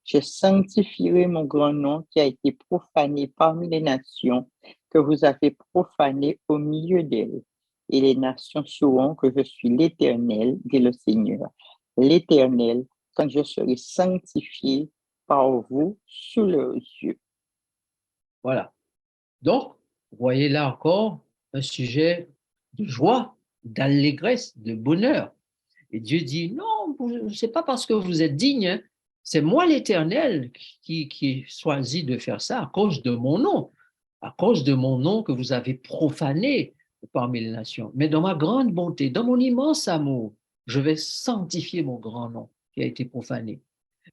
Je sanctifierai mon grand nom qui a été profané parmi les nations que vous avez profané au milieu d'elles. Et les nations sauront que je suis l'Éternel, dit le Seigneur. L'Éternel, quand je serai sanctifié par vous sous leurs yeux. Voilà. Donc, vous voyez là encore un sujet de joie, d'allégresse, de bonheur. Et Dieu dit, non, ce n'est pas parce que vous êtes digne, hein. C'est moi l'Éternel qui choisit de faire ça à cause de mon nom, à cause de mon nom que vous avez profané parmi les nations. Mais dans ma grande bonté, dans mon immense amour, je vais sanctifier mon grand nom qui a été profané,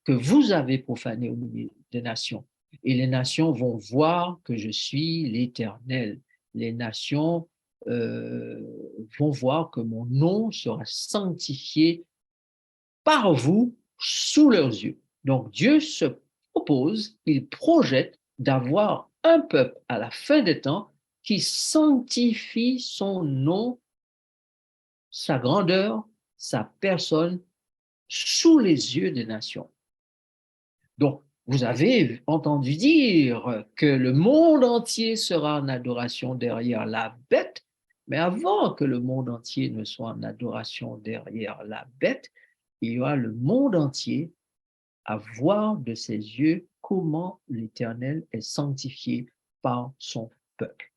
que vous avez profané au milieu des nations. Et les nations vont voir que je suis l'Éternel. Les nations vont voir que mon nom sera sanctifié par vous sous leurs yeux. Donc Dieu se propose, il projette d'avoir un peuple à la fin des temps qui sanctifie son nom, sa grandeur, sa personne sous les yeux des nations. Donc, vous avez entendu dire que le monde entier sera en adoration derrière la bête, mais avant que le monde entier ne soit en adoration derrière la bête, il y aura le monde entier à voir de ses yeux comment l'Éternel est sanctifié par son peuple.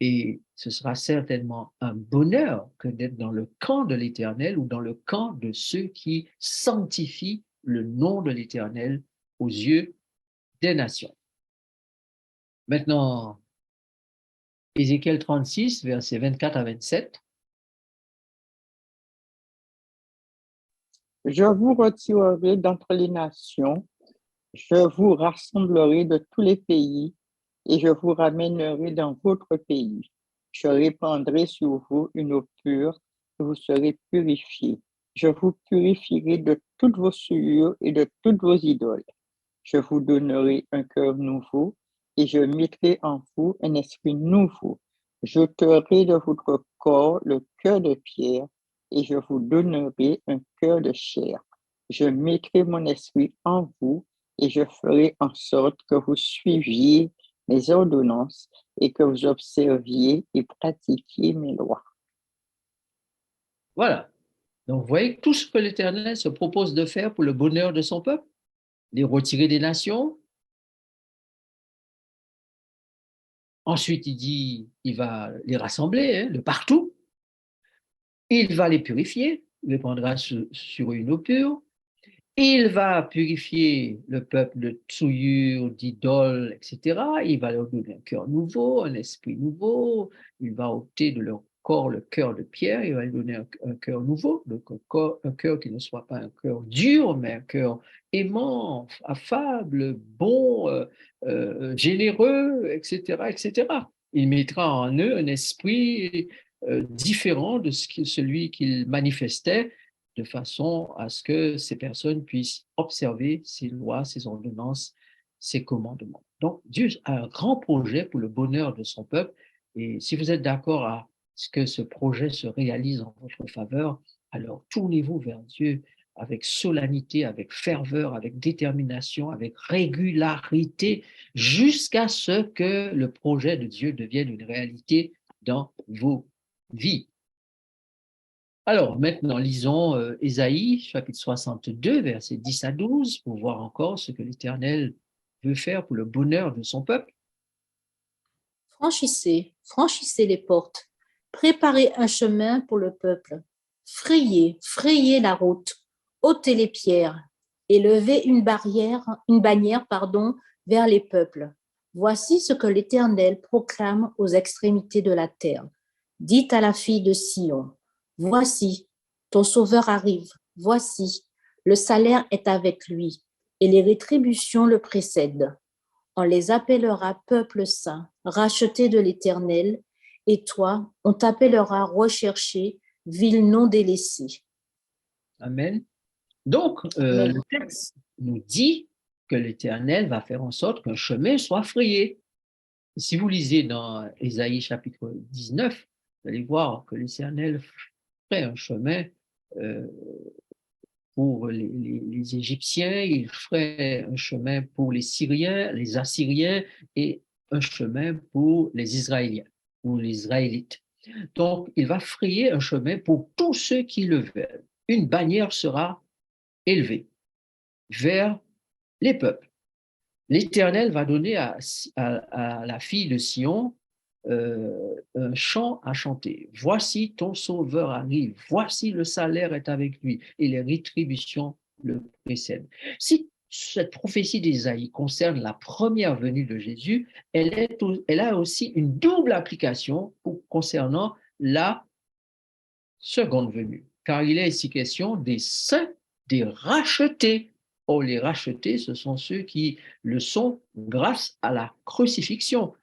Et ce sera certainement un bonheur que d'être dans le camp de l'Éternel ou dans le camp de ceux qui sanctifient le nom de l'Éternel aux yeux des nations. Maintenant, Ézéchiel 36, versets 24 à 27. Je vous retirerai d'entre les nations, je vous rassemblerai de tous les pays et je vous ramènerai dans votre pays. Je répandrai sur vous une eau pure et vous serez purifiés. Je vous purifierai de toutes vos souillures et de toutes vos idoles. Je vous donnerai un cœur nouveau et je mettrai en vous un esprit nouveau. J'ôterai de votre corps le cœur de pierre et je vous donnerai un cœur de chair. Je mettrai mon esprit en vous et je ferai en sorte que vous suiviez mes ordonnances et que vous observiez et pratiquiez mes lois. Voilà. Donc, vous voyez tout ce que l'Éternel se propose de faire pour le bonheur de son peuple, les retirer des nations. Ensuite, il dit, il va les rassembler de partout. Il va les purifier, il les prendra sur une eau pure. Il va purifier le peuple de souillure, d'idoles, etc. Il va leur donner un cœur nouveau, un esprit nouveau. Il va ôter de leur corps le cœur de pierre. Il va leur donner un cœur nouveau, donc un cœur qui ne soit pas un cœur dur, mais un cœur aimant, affable, bon, généreux, etc., etc. Il mettra en eux un esprit différent de celui qu'il manifestait, de façon à ce que ces personnes puissent observer ces lois, ces ordonnances, ces commandements. Donc, Dieu a un grand projet pour le bonheur de son peuple. Et si vous êtes d'accord à ce que ce projet se réalise en votre faveur, alors tournez-vous vers Dieu avec solennité, avec ferveur, avec détermination, avec régularité, jusqu'à ce que le projet de Dieu devienne une réalité dans vos vies. Alors, maintenant, lisons Ésaïe, chapitre 62, versets 10 à 12, pour voir encore ce que l'Éternel veut faire pour le bonheur de son peuple. Franchissez, franchissez les portes, préparez un chemin pour le peuple, frayez, frayez la route, ôtez les pierres, élevez une bannière, vers les peuples. Voici ce que l'Éternel proclame aux extrémités de la terre. Dites à la fille de Sion, voici, ton sauveur arrive, voici, le salaire est avec lui, et les rétributions le précèdent. On les appellera peuple saint, racheté de l'Éternel, et toi, on t'appellera recherché, ville non délaissée. Amen. Donc, le texte nous dit que l'Éternel va faire en sorte qu'un chemin soit frayé. Si vous lisez dans Ésaïe chapitre 19, vous allez voir que l'Éternel ferait un chemin pour les Égyptiens, il ferait un chemin pour les Syriens, les Assyriens et un chemin pour les Israéliens ou les Israélites. Donc, il va frayer un chemin pour tous ceux qui le veulent. Une bannière sera élevée vers les peuples. L'Éternel va donner à la fille de Sion un chant à chanter. Voici ton sauveur arrive, voici le salaire est avec lui et les rétributions le précèdent. Si cette prophétie d'Ésaïe concerne la première venue de Jésus, elle a aussi une double application concernant la seconde venue, car il est ici question des saints, des rachetés. Or, les rachetés, ce sont ceux qui le sont grâce à la crucifixion,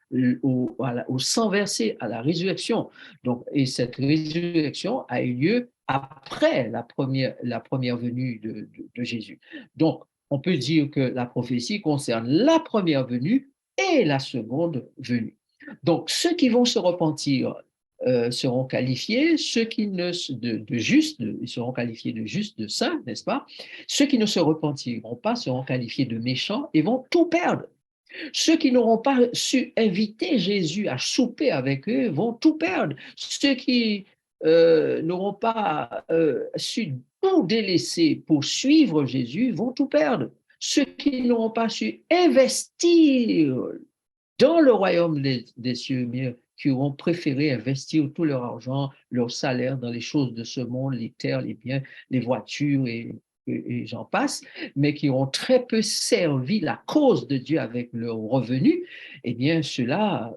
au sang versé, à la résurrection. Donc, et cette résurrection a eu lieu après la première venue de Jésus. Donc, on peut dire que la prophétie concerne la première venue et la seconde venue. Donc, ceux qui vont se repentir seront qualifiés, ceux qui ne de justes, ils seront qualifiés de justes, de saints, n'est-ce pas? Ceux qui ne se repentiront pas seront qualifiés de méchants et vont tout perdre. Ceux qui n'auront pas su inviter Jésus à souper avec eux vont tout perdre. Ceux qui n'auront pas su tout délaisser pour suivre Jésus vont tout perdre. Ceux qui n'auront pas su investir dans le royaume des cieux, mais qui auront préféré investir tout leur argent, leur salaire dans les choses de ce monde, les terres, les biens, les voitures et j'en passe, mais qui ont très peu servi la cause de Dieu avec leurs revenus, eh bien, ceux-là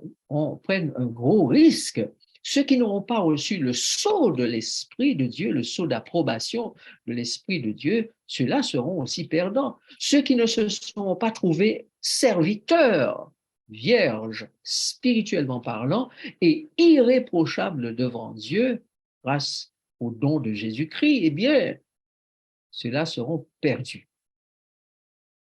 prennent un gros risque. Ceux qui n'auront pas reçu le sceau de l'Esprit de Dieu, le sceau d'approbation de l'Esprit de Dieu, ceux-là seront aussi perdants. Ceux qui ne se sont pas trouvés serviteurs, vierges, spirituellement parlant, et irréprochables devant Dieu, grâce au don de Jésus-Christ, eh bien, ceux-là seront perdus.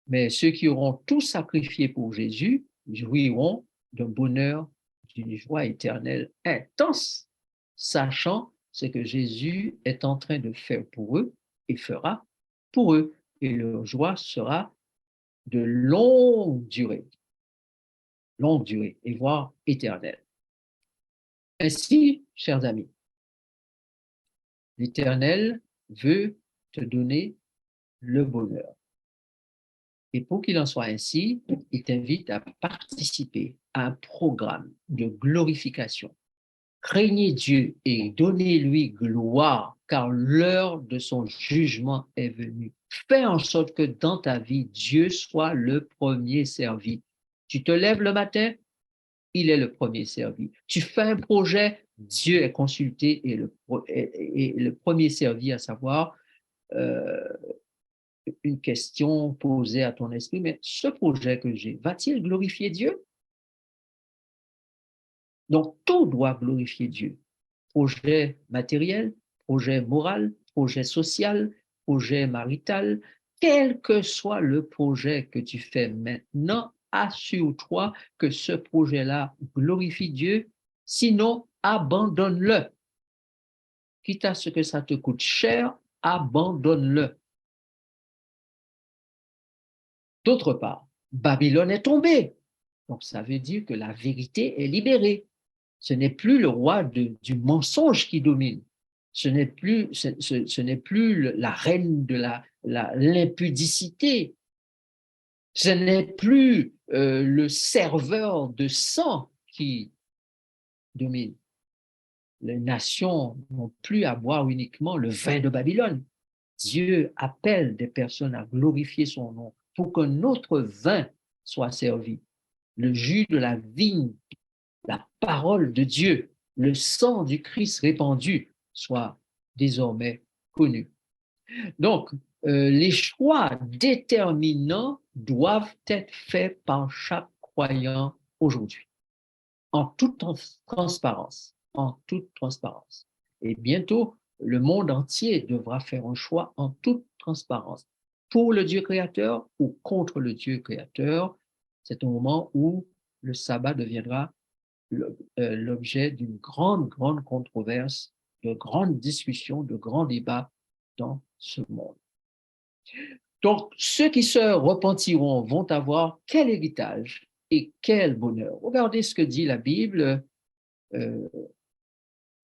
Mais ceux qui auront tout sacrifié pour Jésus jouiront d'un bonheur, d'une joie éternelle intense, sachant ce que Jésus est en train de faire pour eux et fera pour eux. Et leur joie sera de longue durée, et voire éternelle. Ainsi, chers amis, l'Éternel veut te donner le bonheur. Et pour qu'il en soit ainsi, il t'invite à participer à un programme de glorification. Craignez Dieu et donnez-lui gloire, car l'heure de son jugement est venue. Fais en sorte que dans ta vie, Dieu soit le premier servi. Tu te lèves le matin, il est le premier servi. Tu fais un projet, Dieu est consulté et le premier servi, à savoir une question posée à ton esprit, mais ce projet que j'ai, va-t-il glorifier Dieu? Donc, tout doit glorifier Dieu. Projet matériel, projet moral, projet social, projet marital, quel que soit le projet que tu fais maintenant, assure-toi que ce projet-là glorifie Dieu, sinon abandonne-le. Quitte à ce que ça te coûte cher, abandonne-le. D'autre part, Babylone est tombée. Donc, ça veut dire que la vérité est libérée. Ce n'est plus le roi du mensonge qui domine. Ce n'est plus la reine de l'impudicité. Ce n'est plus le serveur de sang qui domine. Les nations n'ont plus à boire uniquement le vin de Babylone. Dieu appelle des personnes à glorifier son nom pour que notre vin soit servi. Le jus de la vigne, la parole de Dieu, le sang du Christ répandu soit désormais connu. Donc, les choix déterminants doivent être faits par chaque croyant aujourd'hui, en toute transparence, Et bientôt, le monde entier devra faire un choix en toute transparence, pour le Dieu créateur ou contre le Dieu créateur. C'est un moment où le sabbat deviendra l'objet d'une grande controverse, de grandes discussions, de grands débats dans ce monde. Donc, ceux qui se repentiront vont avoir quel héritage et quel bonheur. Regardez ce que dit la Bible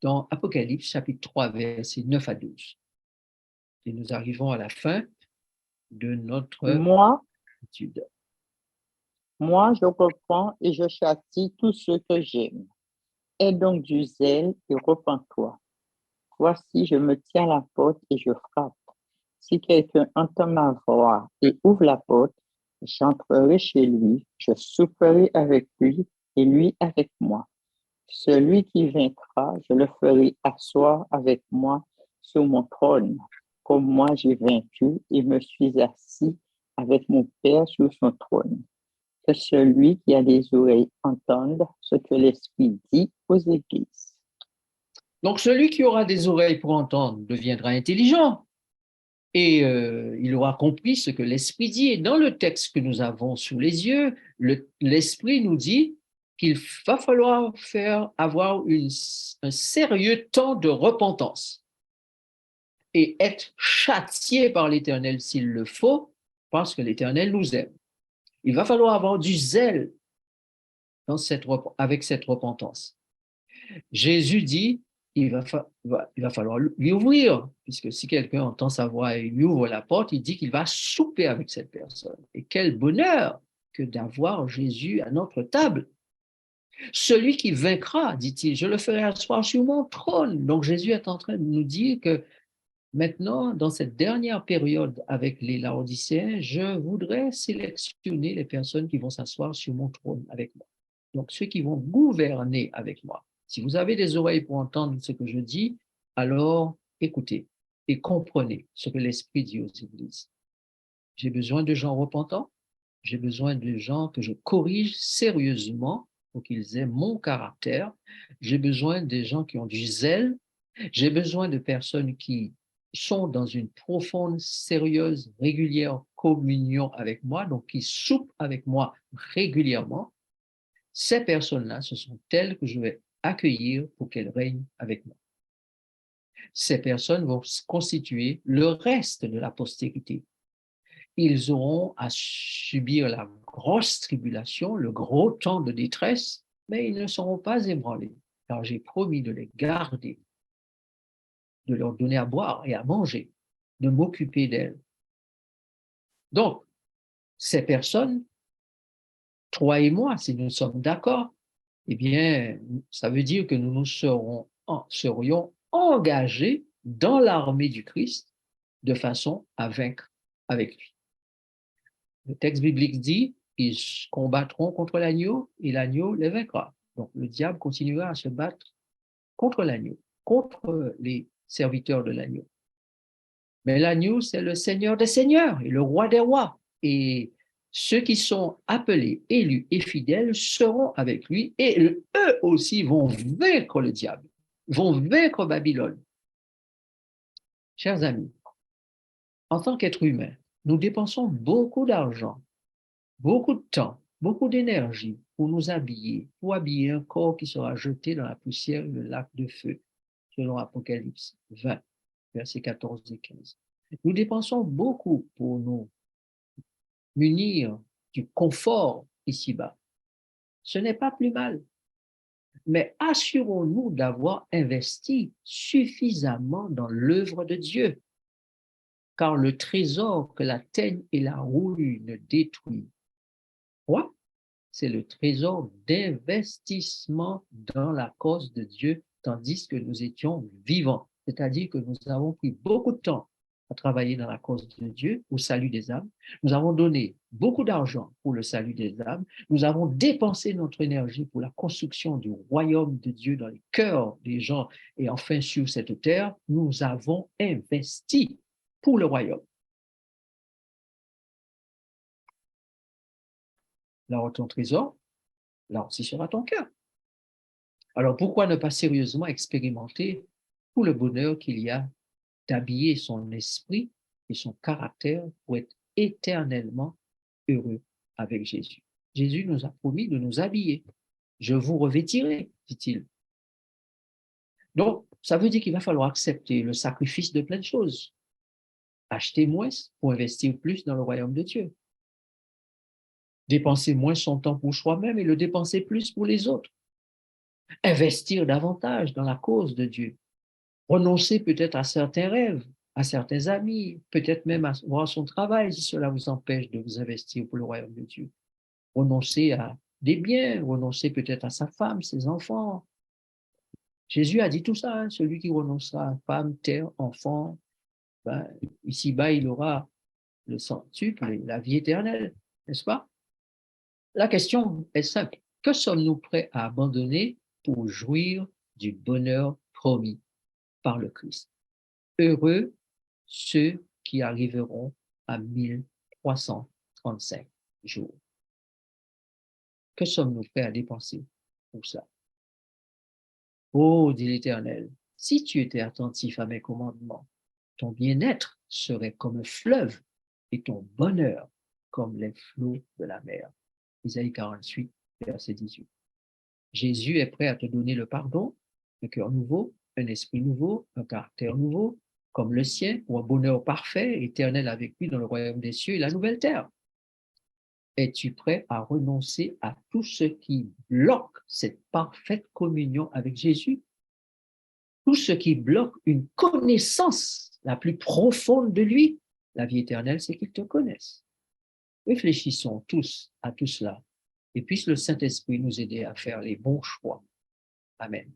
dans Apocalypse, chapitre 3, versets 9 à 12. Et nous arrivons à la fin de notre étude. Moi, je reprends et je châtie tous ceux que j'aime. Aie donc du zèle et repens-toi. Voici, je me tiens à la porte et je frappe. Si quelqu'un entend ma voix et ouvre la porte, j'entrerai chez lui, je souperai avec lui et lui avec moi. Celui qui vaincra, je le ferai asseoir avec moi sur mon trône, comme moi j'ai vaincu et me suis assis avec mon Père sur son trône. Que celui qui a des oreilles entende ce que l'Esprit dit aux églises. Donc, celui qui aura des oreilles pour entendre deviendra intelligent et il aura compris ce que l'Esprit dit. Et dans le texte que nous avons sous les yeux, l'Esprit nous dit qu'il va falloir avoir un sérieux temps de repentance et être châtié par l'Éternel s'il le faut, parce que l'Éternel nous aime. Il va falloir avoir du zèle avec cette repentance. Jésus dit, il va falloir lui ouvrir, puisque si quelqu'un entend sa voix et lui ouvre la porte, il dit qu'il va souper avec cette personne. Et quel bonheur que d'avoir Jésus à notre table. Celui qui vaincra, dit-il, je le ferai asseoir sur mon trône. Donc Jésus est en train de nous dire que maintenant, dans cette dernière période avec les Laodicéens, je voudrais sélectionner les personnes qui vont s'asseoir sur mon trône avec moi. Donc ceux qui vont gouverner avec moi. Si vous avez des oreilles pour entendre ce que je dis, alors écoutez et comprenez ce que l'Esprit dit aux églises. J'ai besoin de gens repentants, j'ai besoin de gens que je corrige sérieusement pour qu'ils aient mon caractère, j'ai besoin des gens qui ont du zèle, j'ai besoin de personnes qui sont dans une profonde, sérieuse, régulière communion avec moi, donc qui soupent avec moi régulièrement. Ces personnes-là, ce sont elles que je vais accueillir pour qu'elles règnent avec moi. Ces personnes vont constituer le reste de la postérité. Ils auront à subir la grosse tribulation, le gros temps de détresse, mais ils ne seront pas ébranlés, car j'ai promis de les garder, de leur donner à boire et à manger, de m'occuper d'elles. Donc, ces personnes, toi et moi, si nous sommes d'accord, eh bien, ça veut dire que nous serions engagés dans l'armée du Christ de façon à vaincre avec lui. Le texte biblique dit, ils combattront contre l'agneau et l'agneau les vaincra. Donc, le diable continuera à se battre contre l'agneau, contre les serviteurs de l'agneau. Mais l'agneau, c'est le Seigneur des seigneurs et le roi des rois. Et ceux qui sont appelés, élus et fidèles seront avec lui et eux aussi vont vaincre le diable, vont vaincre Babylone. Chers amis, en tant qu'être humain, nous dépensons beaucoup d'argent, beaucoup de temps, beaucoup d'énergie pour nous habiller, pour habiller un corps qui sera jeté dans la poussière et le lac de feu, selon Apocalypse 20, versets 14 et 15. Nous dépensons beaucoup pour nous munir du confort ici-bas. Ce n'est pas plus mal. Mais assurons-nous d'avoir investi suffisamment dans l'œuvre de Dieu, car le trésor que la teigne et la rouille ne détruisent pas, c'est le trésor d'investissement dans la cause de Dieu, tandis que nous étions vivants. C'est-à-dire que nous avons pris beaucoup de temps à travailler dans la cause de Dieu, au salut des âmes. Nous avons donné beaucoup d'argent pour le salut des âmes. Nous avons dépensé notre énergie pour la construction du royaume de Dieu dans les cœurs des gens et enfin sur cette terre. Nous avons investi pour le royaume. Là où ton trésor, là aussi sera ton cœur. Alors pourquoi ne pas sérieusement expérimenter tout le bonheur qu'il y a d'habiller son esprit et son caractère pour être éternellement heureux avec Jésus. Jésus nous a promis de nous habiller. Je vous revêtirai, dit-il. Donc, ça veut dire qu'il va falloir accepter le sacrifice de plein de choses. Acheter moins pour investir plus dans le royaume de Dieu. Dépenser moins son temps pour soi-même et le dépenser plus pour les autres. Investir davantage dans la cause de Dieu. Renoncer peut-être à certains rêves, à certains amis, peut-être même à voir son travail si cela vous empêche de vous investir pour le royaume de Dieu. Renoncer à des biens, renoncer peut-être à sa femme, ses enfants. Jésus a dit tout ça, hein, celui qui renoncera à femme, terre, enfant, ben, ici-bas, il aura le centuple et la vie éternelle, n'est-ce pas? La question est simple. Que sommes-nous prêts à abandonner pour jouir du bonheur promis par le Christ? Heureux ceux qui arriveront à 1335 jours. Que sommes-nous prêts à dépenser pour ça? Oh, dit l'Éternel, si tu étais attentif à mes commandements, ton bien-être serait comme un fleuve et ton bonheur comme les flots de la mer. Isaïe 48, verset 18. Jésus est prêt à te donner le pardon, un cœur nouveau, un esprit nouveau, un caractère nouveau, comme le sien, pour un bonheur parfait, éternel avec lui dans le royaume des cieux et la nouvelle terre. Es-tu prêt à renoncer à tout ce qui bloque cette parfaite communion avec Jésus? Tout ce qui bloque une connaissance la plus profonde de lui? La vie éternelle, c'est qu'il te connaisse. Réfléchissons tous à tout cela et puisse le Saint-Esprit nous aider à faire les bons choix. Amen.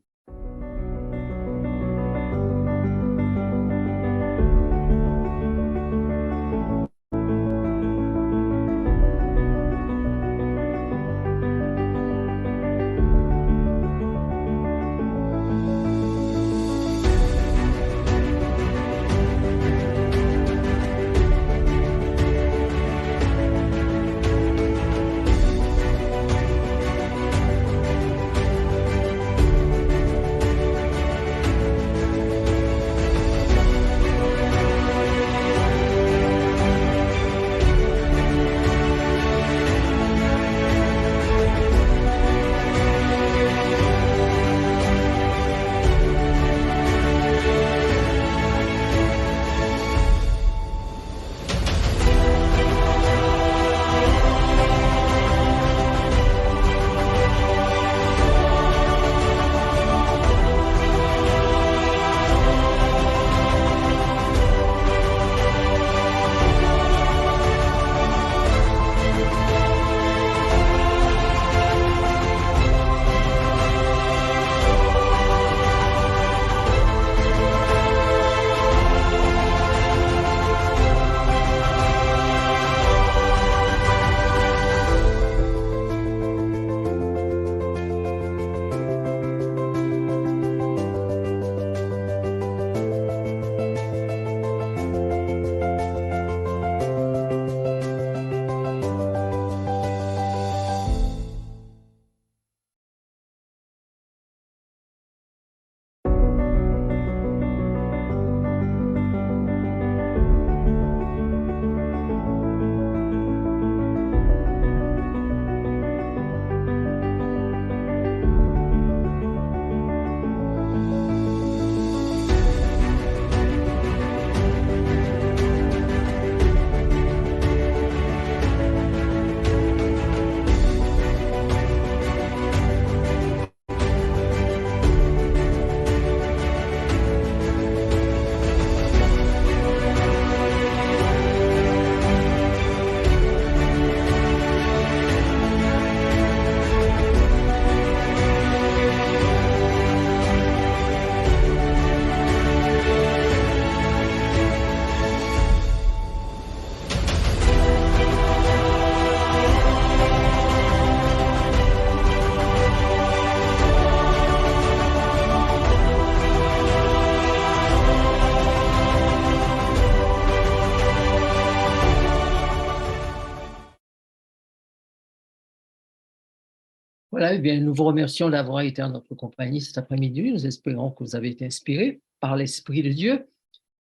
Voilà, eh bien, nous vous remercions d'avoir été en notre compagnie cet après-midi. Nous espérons que vous avez été inspirés par l'Esprit de Dieu,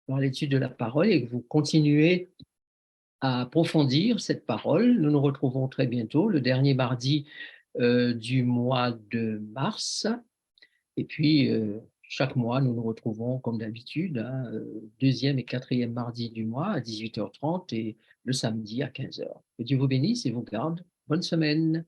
par l'étude de la parole et que vous continuez à approfondir cette parole. Nous nous retrouvons très bientôt, le dernier mardi du mois de mars. Et puis, chaque mois, nous nous retrouvons comme d'habitude, hein, deuxième et quatrième mardi du mois à 18h30 et le samedi à 15h. Que Dieu vous bénisse et vous garde. Bonne semaine.